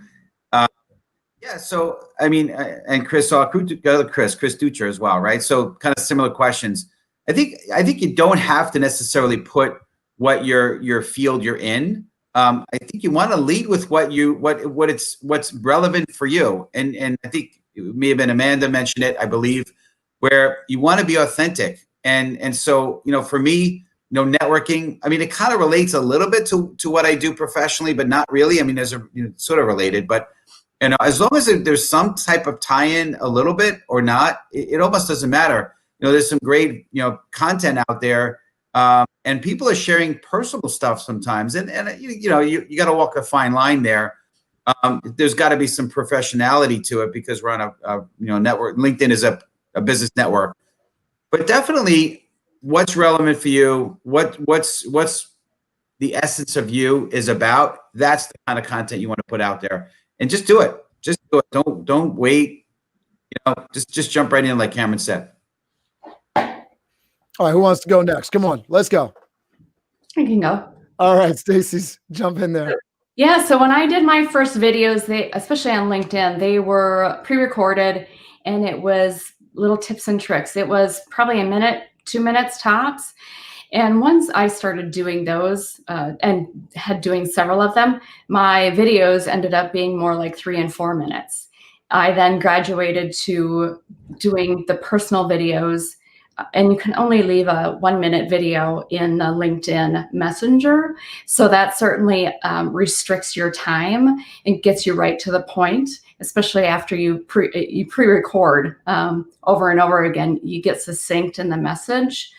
S2: Yeah. So, I mean, and Chris Ducher as well, right? So kind of similar questions. I think you don't have to necessarily put what your field you're in. I think you want to lead with what's relevant for you. And I think it may have been Amanda mentioned it, I believe, where you want to be authentic. And so, for me, networking, I mean, it kind of relates a little bit to what I do professionally, but not really. I mean, there's sort of related, but as long as there's some type of tie-in a little bit or not, it almost doesn't matter. There's some great, content out there, and people are sharing personal stuff sometimes, and you got to walk a fine line there. There's got to be some professionality to it, because we're on a network. LinkedIn is a business network, but definitely what's relevant for you, what's the essence of you is about. That's the kind of content you want to put out there, and just do it. Just do it. Don't wait. Just jump right in, like Cameron said.
S1: All right, who wants to go next? Come on, let's go.
S6: I can go.
S1: All right, Stacy's jump in there.
S6: Yeah, so when I did my first videos, especially on LinkedIn, they were pre-recorded, and it was little tips and tricks. It was probably a minute, 2 minutes tops. And once I started doing those and had doing several of them, my videos ended up being more like 3 and 4 minutes. I then graduated to doing the personal videos, and you can only leave a 1-minute video in the LinkedIn Messenger. So that certainly restricts your time and gets you right to the point, especially after you pre-record over and over again. You get succinct in the message.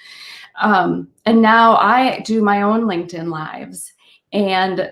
S6: And now I do my own LinkedIn lives, and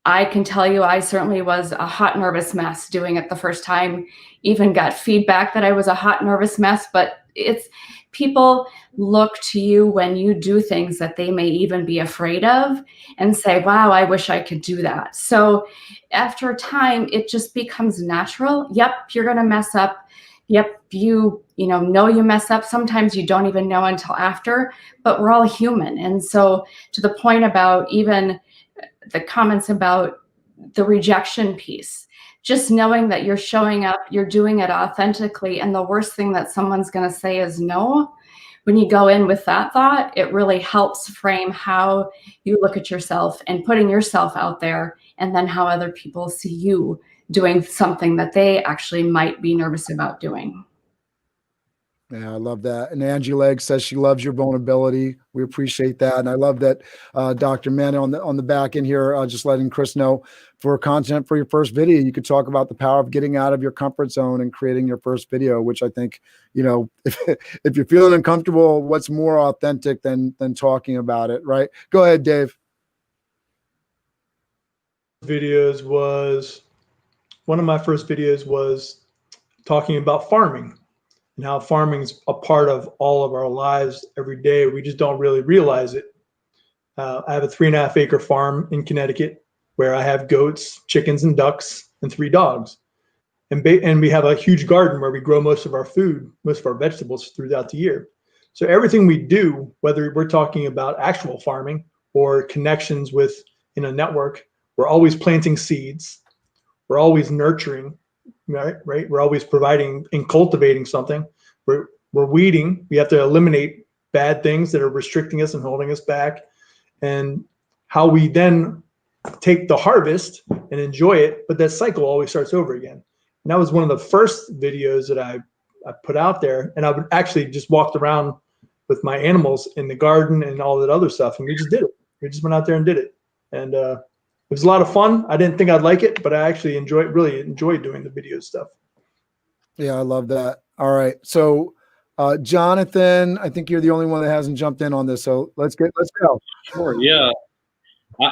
S6: I can tell you I certainly was a hot, nervous mess doing it the first time. Even got feedback that I was a hot, nervous mess, but it's people look to you when you do things that they may even be afraid of and say, wow, I wish I could do that. So after a time, it just becomes natural. Yep, you're going to mess up. Yep, you know you mess up. Sometimes you don't even know until after, but we're all human. And so to the point about even the comments about the rejection piece, just knowing that you're showing up, you're doing it authentically, and the worst thing that someone's going to say is no. When you go in with that thought, it really helps frame how you look at yourself and putting yourself out there, and then how other people see you doing something that they actually might be nervous about doing.
S1: Yeah, I love that. And Angie Legg says she loves your vulnerability. We appreciate that. And I love that Dr. Manna on the back end here, just letting Chris know, for content for your first video, you could talk about the power of getting out of your comfort zone and creating your first video, which I think, if you're feeling uncomfortable, what's more authentic than talking about it, right? Go ahead, Dave.
S4: One of my first videos was talking about farming, and how farming's a part of all of our lives every day. We just don't really realize it. I have a 3.5 acre farm in Connecticut where I have goats, chickens, and ducks, and 3 dogs. And we have a huge garden where we grow most of our food, most of our vegetables throughout the year. So everything we do, whether we're talking about actual farming or connections in a network, we're always planting seeds. We're always nurturing. Right. We're always providing and cultivating something. We're weeding. We have to eliminate bad things that are restricting us and holding us back. And how we then take the harvest and enjoy it, but that cycle always starts over again. And that was one of the first videos that I put out there. And I would actually just walked around with my animals in the garden and all that other stuff, and we just did it. We just went out there and did it. And it was a lot of fun. I didn't think I'd like it, but I actually really enjoyed doing the video stuff.
S1: Yeah, I love that. All right. So, Jonathan, I think you're the only one that hasn't jumped in on this. So let's go.
S3: Sure. Yeah.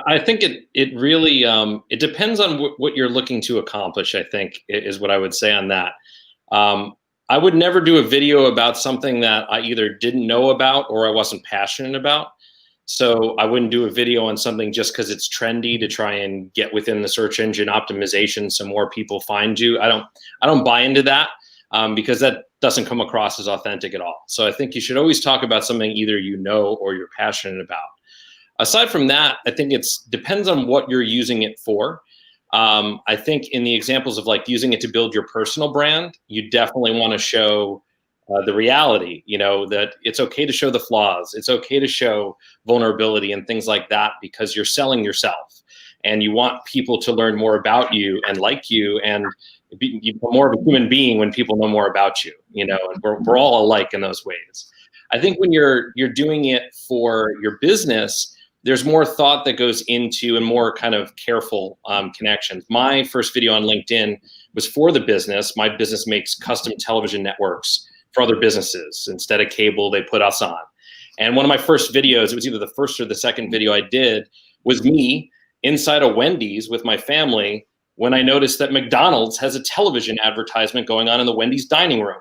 S3: I think it really, it depends on what you're looking to accomplish, I think, is what I would say on that. I would never do a video about something that I either didn't know about or I wasn't passionate about. So I wouldn't do a video on something just because it's trendy to try and get within the search engine optimization so more people find you. I don't buy into that because that doesn't come across as authentic at all. So I think you should always talk about something either you know or you're passionate about. Aside from that, I think it depends on what you're using it for. I think in the examples of like using it to build your personal brand, you definitely want to show the reality, that it's okay to show the flaws. It's okay to show vulnerability and things like that because you're selling yourself and you want people to learn more about you and like you and be more of a human being when people know more about you, and we're all alike in those ways. I think when you're doing it for your business, there's more thought that goes into and more kind of careful connections. My first video on LinkedIn was for the business. My business makes custom television networks for other businesses. Instead of cable, they put us on. And one of my first videos, it was either the first or the second video I did, was me inside a Wendy's with my family when I noticed that McDonald's has a television advertisement going on in the Wendy's dining room.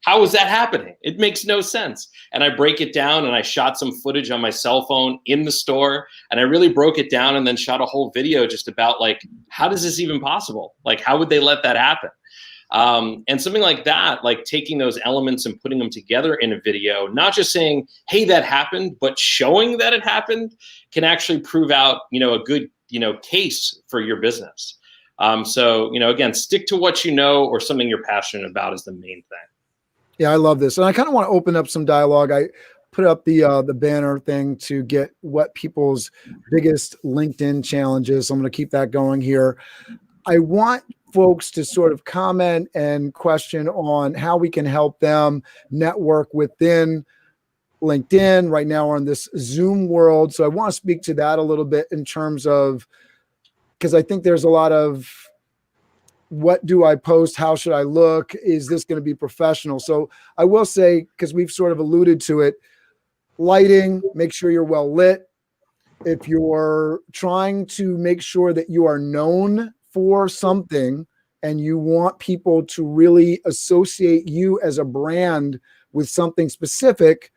S3: How is that happening? It makes no sense. And I break it down and I shot some footage on my cell phone in the store and I really broke it down and then shot a whole video just about like, how does this even possible? Like, how would they let that happen? And something like that, like taking those elements and putting them together in a video, not just saying, hey, that happened, but showing that it happened can actually prove out, a good, case for your business. So, again, stick to what you know or something you're passionate about is the main thing.
S1: Yeah, I love this. And I kind of want to open up some dialogue. I put up the banner thing to get what people's biggest LinkedIn challenges. So I'm going to keep that going here. I want folks to sort of comment and question on how we can help them network within LinkedIn. Right now we're in this Zoom world. So I want to speak to that a little bit in terms of, because I think there's a lot of, what do I post? How should I look? Is this going to be professional? So I will say, because we've sort of alluded to it, lighting, make sure you're well lit. If you're trying to make sure that you are known for something and you want people to really associate you as a brand with something specific,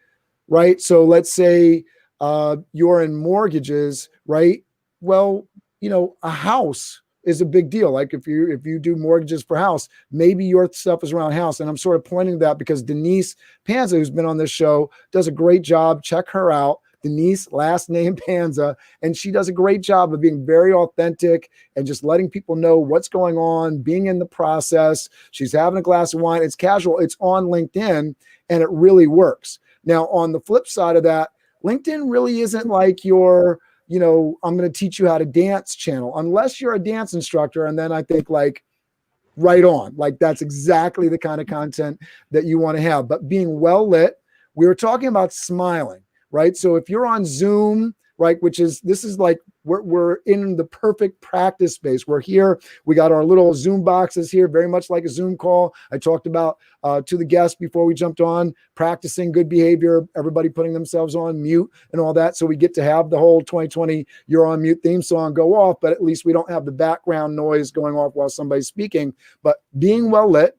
S1: right? So let's say you're in mortgages, right? Well, a house is a big deal. Like if you do mortgages for house, maybe your stuff is around house. And I'm sort of pointing to that because Denise Panza, who's been on this show, does a great job. Check her out. Denise, last name Panza, and she does a great job of being very authentic and just letting people know what's going on, being in the process. She's having a glass of wine. It's casual. It's on LinkedIn, and it really works. Now, on the flip side of that, LinkedIn really isn't like your, I'm going to teach you how to dance channel, unless you're a dance instructor. And then I think right on, that's exactly the kind of content that you want to have. But being well lit, we were talking about smiling. Right. So if you're on Zoom, right, this is like we're in the perfect practice space. We're here. We got our little Zoom boxes here, very much like a Zoom call. I talked about to the guests before we jumped on, practicing good behavior, everybody putting themselves on mute and all that. So we get to have the whole 2020 you're on mute theme song go off, but at least we don't have the background noise going off while somebody's speaking. But being well lit,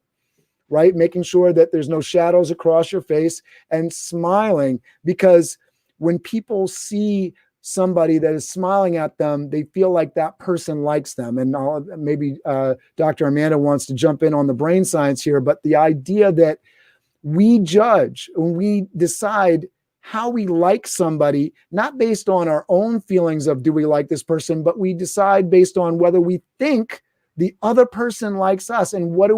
S1: right, making sure that there's no shadows across your face and smiling, because when people see somebody that is smiling at them, they feel like that person likes them. And maybe Dr. Amanda wants to jump in on the brain science here, but the idea that we judge when we decide how we like somebody, not based on our own feelings of do we like this person, but we decide based on whether we think the other person likes us. And what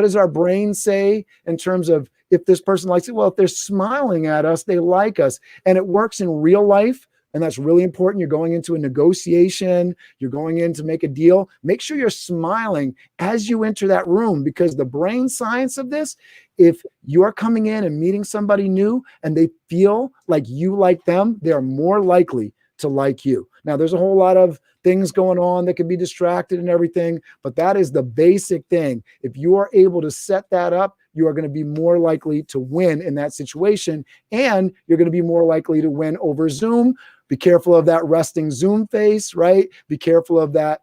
S1: does our brain say in terms of if this person likes it? Well, if they're smiling at us, they like us. And it works in real life. And that's really important. You're going into a negotiation. You're going in to make a deal. Make sure you're smiling as you enter that room, because the brain science of this, if you're coming in and meeting somebody new and they feel like you like them, they're more likely to like you. Now, there's a whole lot of things going on that can be distracted and everything, but that is the basic thing. If you are able to set that up, you are going to be more likely to win in that situation, and you're going to be more likely to win over Zoom. Be careful of that resting Zoom face, right? Be careful of that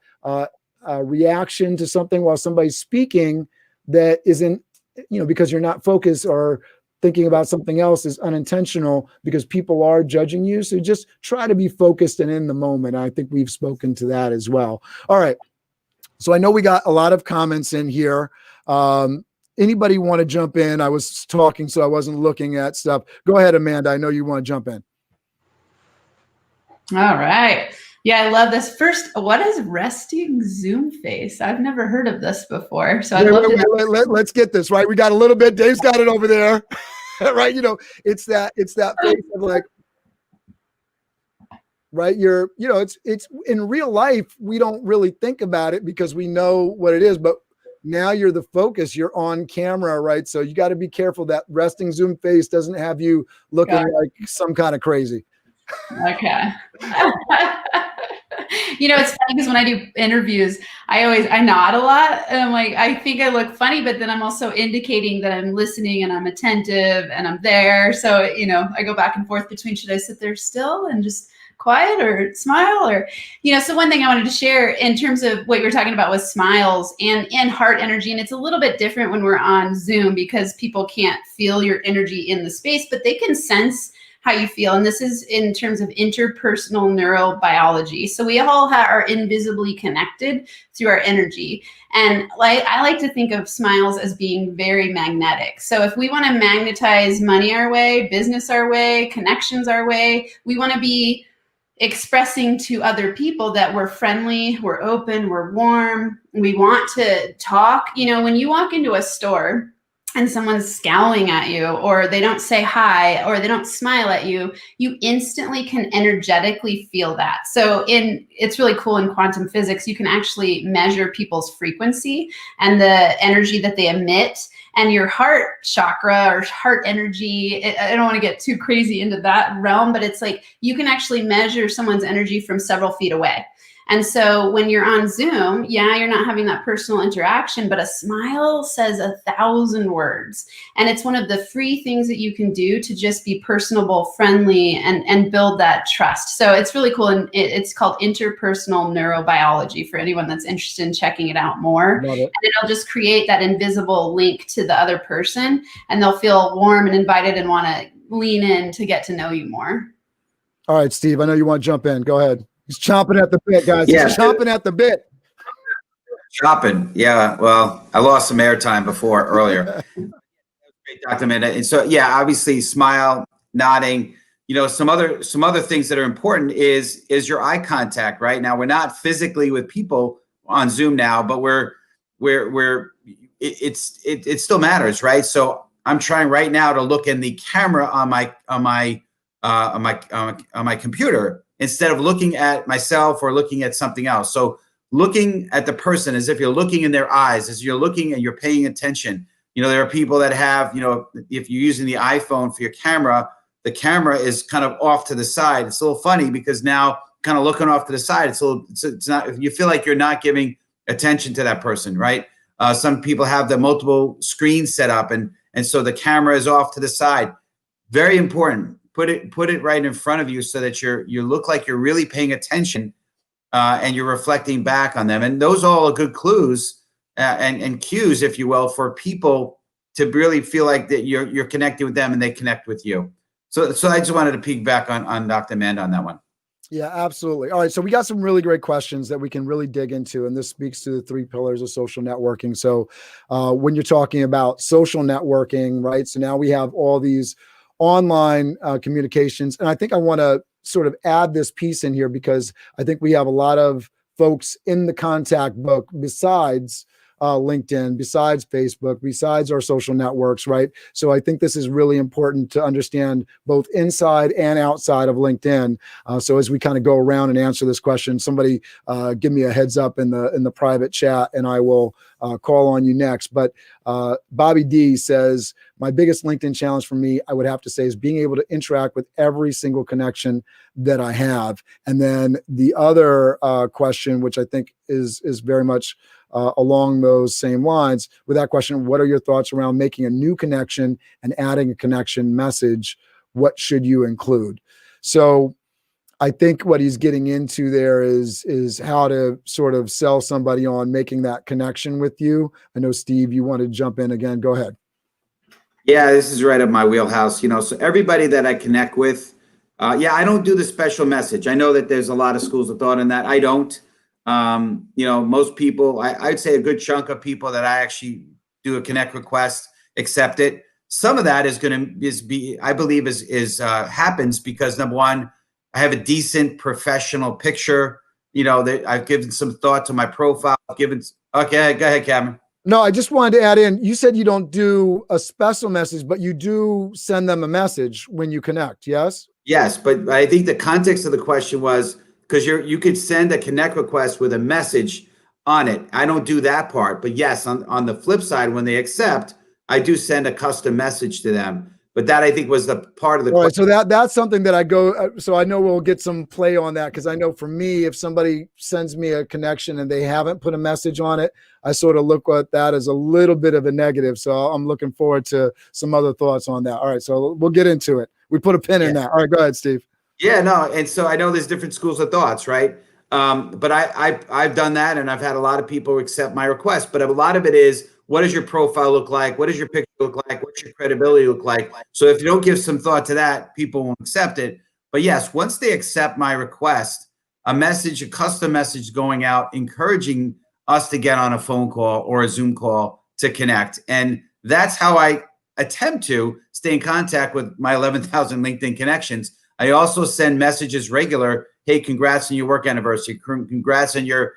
S1: reaction to something while somebody's speaking that isn't, because you're not focused or thinking about something else is unintentional, because people are judging you. So just try to be focused and in the moment. I think we've spoken to that as well. All right. So I know we got a lot of comments in here. Anybody want to jump in? I was talking, so I wasn't looking at stuff. Go ahead, Amanda. I know you want to jump in.
S5: All right. Yeah, I love this. First, what is resting Zoom face? I've never heard of this before. So
S1: let's get this right. We got a little bit. Dave's got it over there. Right. It's that face of like, right. It's in real life, we don't really think about it because we know what it is, but now you're the focus, you're on camera, right? So you got to be careful that resting Zoom face doesn't have you looking like some kind of crazy.
S5: Okay. It's funny because when I do interviews, I nod a lot, and I'm like, I think I look funny, but then I'm also indicating that I'm listening and I'm attentive and I'm there. So, I go back and forth between, should I sit there still and just quiet or smile, or, so one thing I wanted to share in terms of what you were talking about was smiles and heart energy. And it's a little bit different when we're on Zoom because people can't feel your energy in the space, but they can sense how you feel. And this is in terms of interpersonal neurobiology. So we all are invisibly connected through our energy. And I like to think of smiles as being very magnetic. So if we want to magnetize money our way, business our way, connections our way, we want to be expressing to other people that we're friendly, we're open, we're warm, we want to talk. You know, when you walk into a store and someone's scowling at you, or they don't say hi, or they don't smile at you, you instantly can energetically feel that. So it's really cool in quantum physics, you can actually measure people's frequency and the energy that they emit. And your heart chakra or heart energy, I don't want to get too crazy into that realm, but it's like you can actually measure someone's energy from several feet away. And so when you're on Zoom, yeah, you're not having that personal interaction, but a smile says 1,000 words. And it's one of the free things that you can do to just be personable, friendly, and build that trust. So it's really cool. And it's called interpersonal neurobiology for anyone that's interested in checking it out more.
S1: Love it.
S5: And it'll just create that invisible link to the other person, and they'll feel warm and invited and want to lean in to get to know you more.
S1: All right, Steve, I know you want to jump in. Go ahead. He's chomping at the bit, guys.
S2: Yeah.
S1: He's chomping at the bit.
S2: Chopping. Yeah. Well, I lost some airtime earlier. Great document. And so, yeah, obviously smile, nodding, you know, some other things that are important is your eye contact. Right now, we're not physically with people on Zoom now, but it still matters. Right. So I'm trying right now to look in the camera on my computer, instead of looking at myself or looking at something else. So looking at the person as if you're looking in their eyes, as you're looking and you're paying attention. You know, there are people that have, you know, if you're using the iPhone for your camera, the camera is kind of off to the side. It's a little funny because now kind of looking off to the side, it's not, you feel like you're not giving attention to that person, right? Some people have the multiple screens set up and so the camera is off to the side. Very important. Put it right in front of you so that you look like you're really paying attention and you're reflecting back on them. And those all are good clues and cues, if you will, for people to really feel like that you're connecting with them and they connect with you. So I just wanted to peek back on Dr. Amanda on that one.
S1: Yeah, absolutely. All right. So we got some really great questions that we can really dig into, and this speaks to the 3 pillars of social networking. So when you're talking about social networking, right? So now we have all these online communications. And I think I want to sort of add this piece in here because I think we have a lot of folks in the contact book besides LinkedIn, besides Facebook, besides our social networks, right? So I think this is really important to understand both inside and outside of LinkedIn. So as we kind of go around and answer this question, somebody give me a heads up in the private chat and I will call on you next. But Bobby D says, my biggest LinkedIn challenge for me, I would have to say, is being able to interact with every single connection that I have. And then the other question, which I think is very much along those same lines, with that question, what are your thoughts around making a new connection and adding a connection message? What should you include? So I think what he's getting into there is how to sort of sell somebody on making that connection with you. I know, Steve, you want to jump in again. Go ahead.
S2: Yeah, this is right up my wheelhouse. You know, so everybody that I connect with, I don't do the special message. I know that there's a lot of schools of thought in that. I don't. You know, most people, I'd say a good chunk of people that I actually do a connect request, accept it. Some of that is going to be, I believe happens because number one, I have a decent professional picture, you know, that I've given some thought to my profile. Okay, go ahead, Cameron.
S1: No, I just wanted to add in, you said you don't do a special message, but you do send them a message when you connect. Yes?
S2: Yes. But I think the context of the question was, because you could send a connect request with a message on it. I don't do that part, but yes, on the flip side, when they accept, I do send a custom message to them. But that I think was the part of the question.
S1: So that's something that I go. So I know we'll get some play on that because I know for me, if somebody sends me a connection and they haven't put a message on it, I sort of look at that as a little bit of a negative. So I'm looking forward to some other thoughts on that. All right, so we'll get into it. We put a pin in that. All right, go ahead, Steve.
S2: Yeah, no, and so I know there's different schools of thoughts, right? But I've done that, and I've had a lot of people accept my request. But a lot of it is, what does your profile look like? What does your picture look like? What's your credibility look like? So if you don't give some thought to that, people won't accept it. But yes, once they accept my request, a custom message going out, encouraging us to get on a phone call or a Zoom call to connect. And that's how I attempt to stay in contact with my 11,000 LinkedIn connections. I also send messages regular hey, congrats on your work anniversary, congrats on your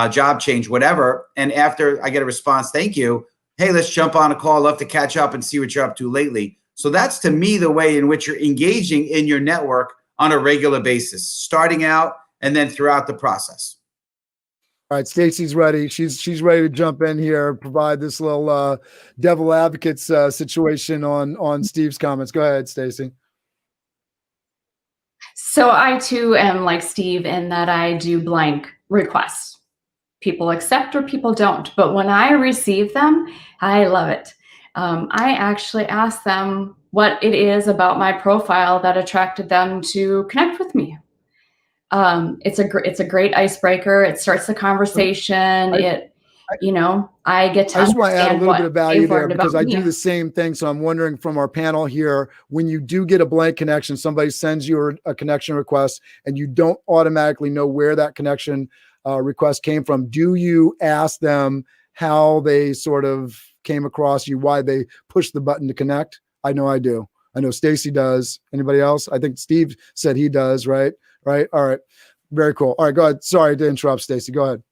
S2: job change, whatever. And after I get a response, thank you. Hey, let's jump on a call. Love to catch up and see what you're up to lately. So that's, to me, the way in which you're engaging in your network on a regular basis, starting out and then throughout the process.
S1: All right, Stacy's ready. She's ready to jump in here, provide this little devil advocates situation on Steve's comments. Go ahead, Stacy.
S6: So I too am like Steve in that I do blank requests. People accept or people don't. But when I receive them, I love it. I actually ask them what it is about my profile that attracted them to connect with me. It's a great icebreaker. It starts the conversation. I get to
S1: I just want to add a
S6: understand
S1: little bit of value there because I
S6: me.
S1: do the same thing. So I'm wondering from our panel here, when you do get a blank connection, somebody sends you a connection request and you don't automatically know where that connection request came from. Do you ask them how they sort of came across you, why they pushed the button to connect? I know I do. I know Stacy does. Anybody else? I think Steve said he does, right? Right. All right. Very cool. All right, go ahead. Sorry to interrupt, Stacy. Go ahead.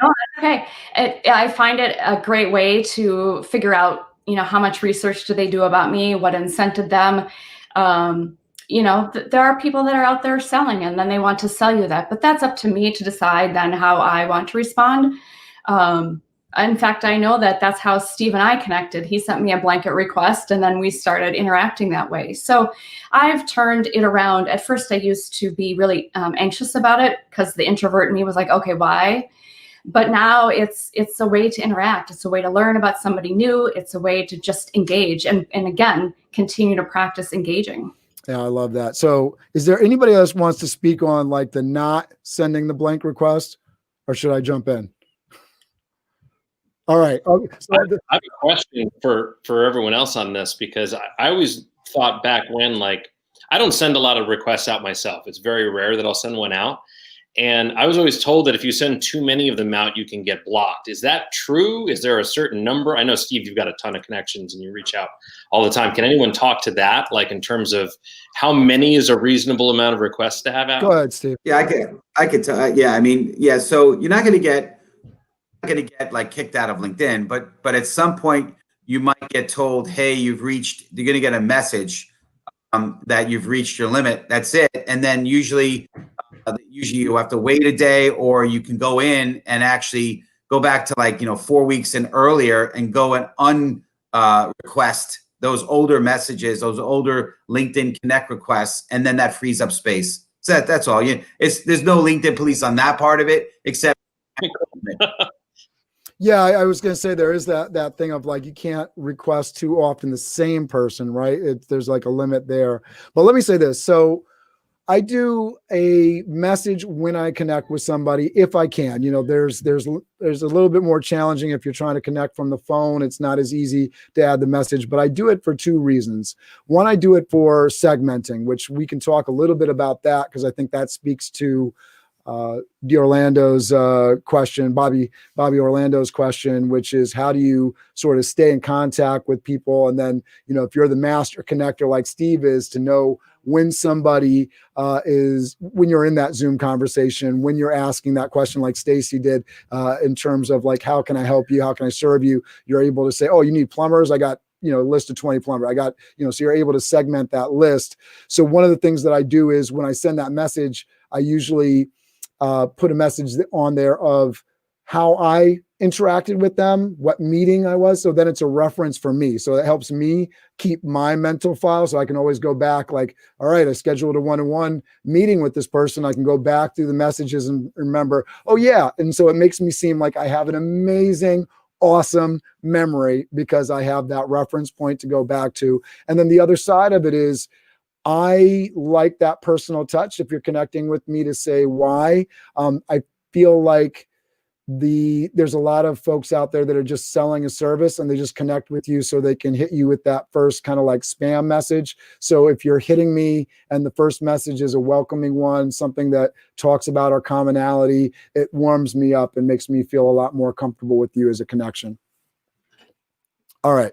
S6: No, okay. I find it a great way to figure out, how much research do they do about me, what incented them. There are people that are out there selling and then they want to sell you that, but that's up to me to decide then how I want to respond. In fact, I know that that's how Steve and I connected. He sent me a blanket request and then we started interacting that way. So I've turned it around. At first, I used to be really anxious about it because the introvert in me was like, okay, why? But now it's a way to interact. It's a way to learn about somebody new. It's a way to just engage and again, continue to practice engaging.
S1: Yeah, I love that. So is there anybody else wants to speak on like the not sending the blank request, or should I jump in? All right.
S3: I have a question for everyone else on this, because I always thought back when, like, I don't send a lot of requests out myself. It's very rare that I'll send one out. And I was always told that if you send too many of them out, you can get blocked. Is that true? Is there a certain number? I know, Steve, you've got a ton of connections and you reach out all the time. Can anyone talk to that? Like in terms of how many is a reasonable amount of requests to have out?
S1: Go ahead, Steve.
S2: Yeah, I could tell. Yeah, I mean, yeah. So you're not going to get like kicked out of LinkedIn, but at some point you might get told, hey, you're going to get a message that you've reached your limit. That's it. And then usually you have to wait a day, or you can go in and actually go back to 4 weeks and earlier and go and request those older messages, those older LinkedIn Connect requests, and then that frees up space. So that's all. There's no LinkedIn police on that part of it, except.
S1: Yeah, I was going to say there is that thing of like you can't request too often the same person, right? There's like a limit there. But let me say this. So I do a message when I connect with somebody, if I can. There's a little bit more challenging if you're trying to connect from the phone. It's not as easy to add the message, but I do it for two reasons. One, I do it for segmenting, which we can talk a little bit about that because I think that speaks to Orlando's question, Bobby Orlando's question, which is how do you sort of stay in contact with people? And then, if you're the master connector like Steve is, to know when somebody when you're in that Zoom conversation, when you're asking that question like Stacy did in terms of like, how can I help you? How can I serve you? You're able to say, oh, you need plumbers? I got a list of 20 plumbers. I got, so you're able to segment that list. So one of the things that I do is when I send that message, I usually put a message on there of how I interacted with them, what meeting I was. So then it's a reference for me. So it helps me keep my mental file. So I can always go back like, all right, I scheduled a one-on-one meeting with this person. I can go back through the messages and remember, oh yeah. And so it makes me seem like I have an amazing, awesome memory because I have that reference point to go back to. And then the other side of it is, I like that personal touch. If you're connecting with me, to say why. I feel like there's a lot of folks out there that are just selling a service and they just connect with you so they can hit you with that first kind of like spam message. So if you're hitting me and the first message is a welcoming one, something that talks about our commonality, it warms me up and makes me feel a lot more comfortable with you as a connection. All right.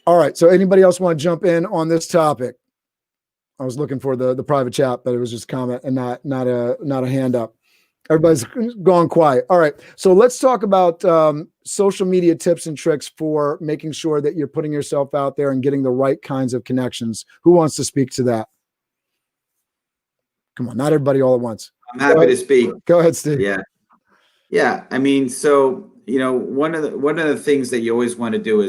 S1: All right. So anybody else want to jump in on this topic? I was looking for the private chat, but it was just comment and not a hand up. Everybody's gone quiet. All right. So let's talk about social media tips and tricks for making sure that you're putting yourself out there and getting the right kinds of connections. Who wants to speak to that? Come on, not everybody all at once.
S2: I'm happy to speak.
S1: Go ahead, Steve.
S2: Yeah. I mean, so one of the things that you always want to do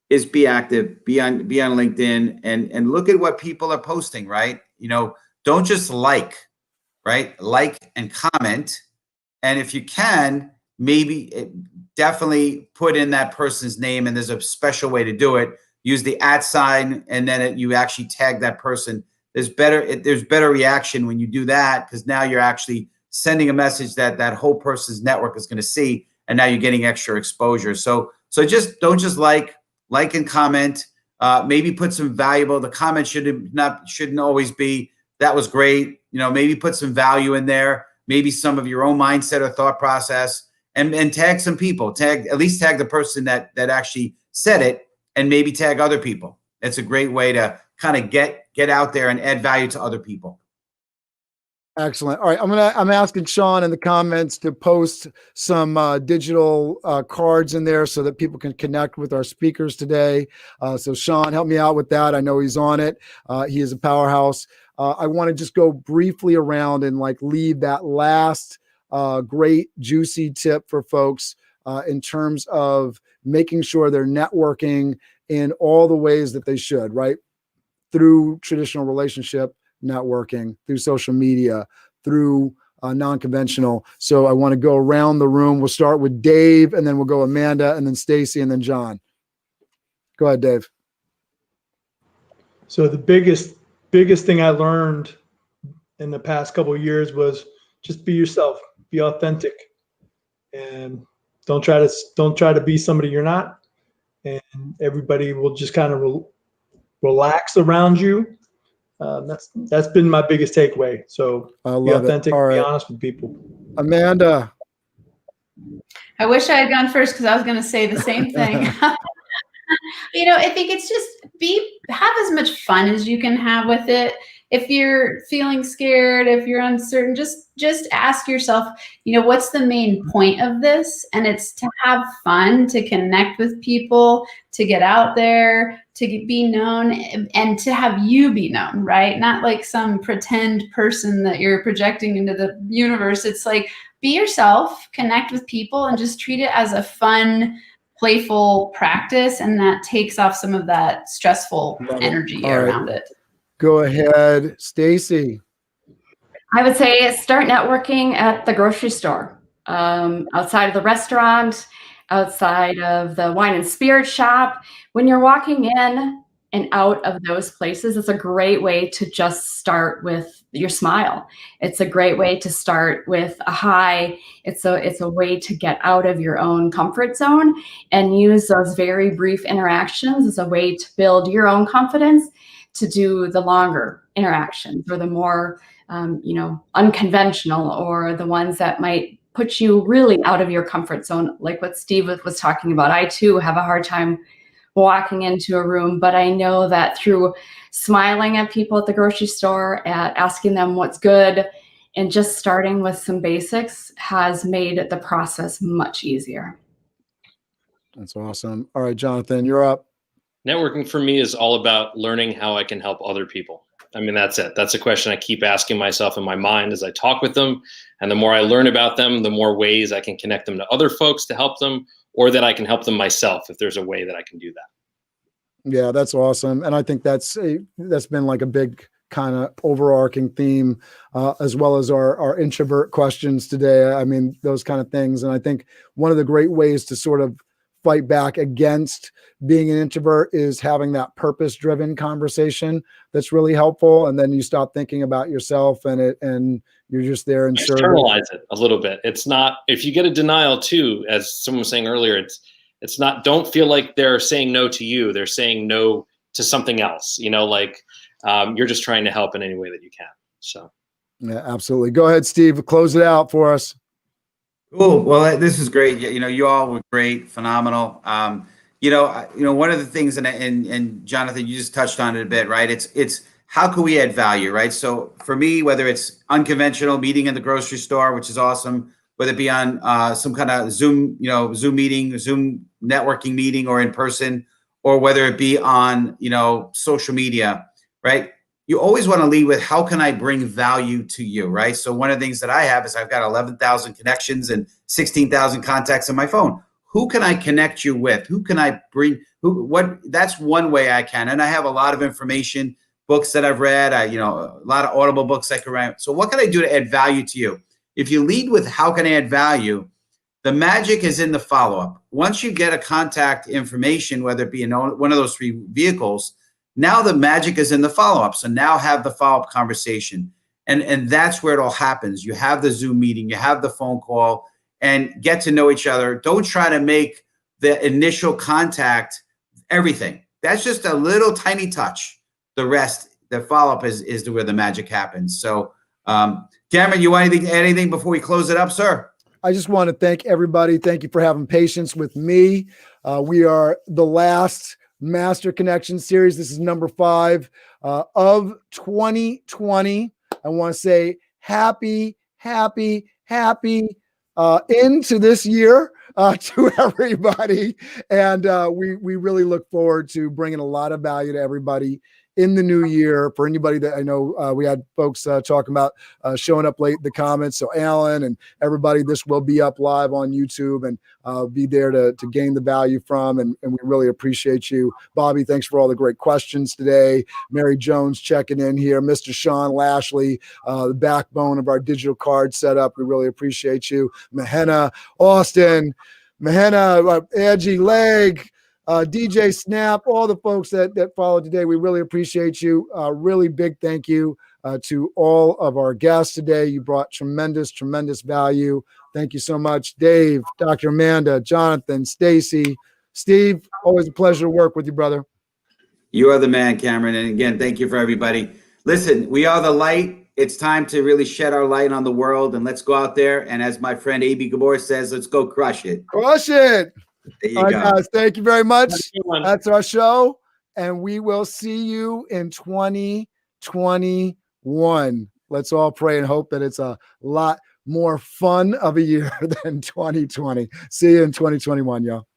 S2: is be active, be on LinkedIn, and look at what people are posting. Right. Don't just like and comment, and if you can, maybe definitely put in that person's name. And there's a special way to do it. Use the @sign, and then you actually tag that person. There's better reaction when you do that, because now you're actually sending a message that whole person's network is going to see, and now you're getting extra exposure. So just don't just like and comment. Maybe put some valuable. The comment shouldn't always be that was great. Maybe put some value in there. Maybe some of your own mindset or thought process, and tag some people. At least tag the person that actually said it, and maybe tag other people. It's a great way to kind of get out there and add value to other people.
S1: Excellent. All right. I'm asking Sean in the comments to post some digital cards in there so that people can connect with our speakers today. So Sean, help me out with that. I know he's on it. He is a powerhouse. I want to just go briefly around and leave that last great juicy tip for folks in terms of making sure they're networking in all the ways that they should, right? Through traditional relationship networking, through social media, through non-conventional. So I want to go around the room. We'll start with Dave, and then we'll go Amanda, and then Stacy, and then John. Go ahead, Dave.
S4: So the biggest thing I learned in the past couple of years was just be yourself, be authentic, and don't try to be somebody you're not. And everybody will just kind of relax around you. That's been my biggest takeaway. So be authentic, be honest with people.
S1: Amanda.
S5: I wish I had gone first, because I was going to say the same thing. I think it's just have as much fun as you can have with it. If you're feeling scared, if you're uncertain, just ask yourself, what's the main point of this? And it's to have fun, to connect with people, to get out there, to be known, and to have you be known, right? Not like some pretend person that you're projecting into the universe. It's be yourself, connect with people, and just treat it as a fun, playful practice, and that takes off some of that stressful energy around it.
S1: Go ahead, Stacy.
S6: I would say start networking at the grocery store, outside of the restaurant, outside of the wine and spirit shop. When you're walking in and out of those places, it's a great way to just start with your smile. It's a great way to start with a hi. It's a way to get out of your own comfort zone and use those very brief interactions as a way to build your own confidence to do the longer interactions, or the more unconventional, or the ones that might put you really out of your comfort zone, like what Steve was talking about. I too have a hard time walking into a room, but I know that through smiling at people at the grocery store, at asking them what's good, and just starting with some basics has made the process much easier.
S1: That's awesome. All right, Jonathan, you're up.
S3: Networking for me is all about learning how I can help other people. I mean, that's it. That's a question I keep asking myself in my mind as I talk with them. And the more I learn about them, the more ways I can connect them to other folks to help them, or that I can help them myself if there's a way that I can do that.
S1: Yeah, that's awesome. And I think that's been a big kind of overarching theme, as well as our introvert questions today. I mean, those kind of things. And I think one of the great ways to sort of fight back against being an introvert is having that purpose-driven conversation that's really helpful. And then you stop thinking about yourself and you're just there and
S3: internalize it a little bit. It's not, if you get a denial too, as someone was saying earlier, it's not, don't feel like they're saying no to you. They're saying no to something else, you're just trying to help in any way that you can. So.
S1: Yeah, absolutely. Go ahead, Steve, close it out for us.
S2: Cool. Well, this is great. You all were great, phenomenal. One of the things, and Jonathan, you just touched on it a bit, right? It's how can we add value, right? So for me, whether it's unconventional meeting in the grocery store, which is awesome, whether it be on some kind of Zoom, Zoom meeting, Zoom networking meeting, or in person, or whether it be on, social media, right? You always want to lead with how can I bring value to you, right? So one of the things that I have is I've got 11,000 connections and 16,000 contacts on my phone. Who can I connect you with? Who can I bring? That's one way I can. And I have a lot of information, books that I've read. A lot of Audible books I can write. So what can I do to add value to you? If you lead with how can I add value, the magic is in the follow-up. Once you get a contact information, whether it be in one of those three vehicles, now the magic is in the follow-up. So now have the follow-up conversation. And that's where it all happens. You have the Zoom meeting, you have the phone call, and get to know each other. Don't try to make the initial contact everything. That's just a little tiny touch. The rest, the follow-up is where the magic happens. So Cameron, you want add anything before we close it up, sir?
S1: I just want to thank everybody. Thank you for having patience with me. We are the last Master Connection series. This is number 5 of 2020. I want to say happy into this year to everybody. And we really look forward to bringing a lot of value to everybody in the new year. For anybody that I know, we had folks talking about showing up late in the comments. So Alan and everybody, this will be up live on YouTube and be there to gain the value from. And we really appreciate you. Bobby, thanks for all the great questions today. Mary Jones checking in here. Mr. Sean Lashley, the backbone of our digital card setup. We really appreciate you. Mahenna, Austin, Angie, Leg, DJ Snap, all the folks that followed today. We really appreciate you. Really big thank you to all of our guests today. You brought tremendous value. Thank you so much, Dave, Dr. Amanda, Jonathan, Stacy, Steve. Always a pleasure to work with you, brother.
S2: You are the man, Cameron. And again, thank you for everybody. Listen, we are the light. It's time to really shed our light on the world, and let's go out there. And as my friend A.B. Gabor says, let's go crush it.
S1: Crush it.
S2: There you
S1: All right,
S2: go.
S1: guys, thank you very much. That's our show, and we will see you in 2021. Let's all pray and hope that it's a lot more fun of a year than 2020. See you in 2021, y'all.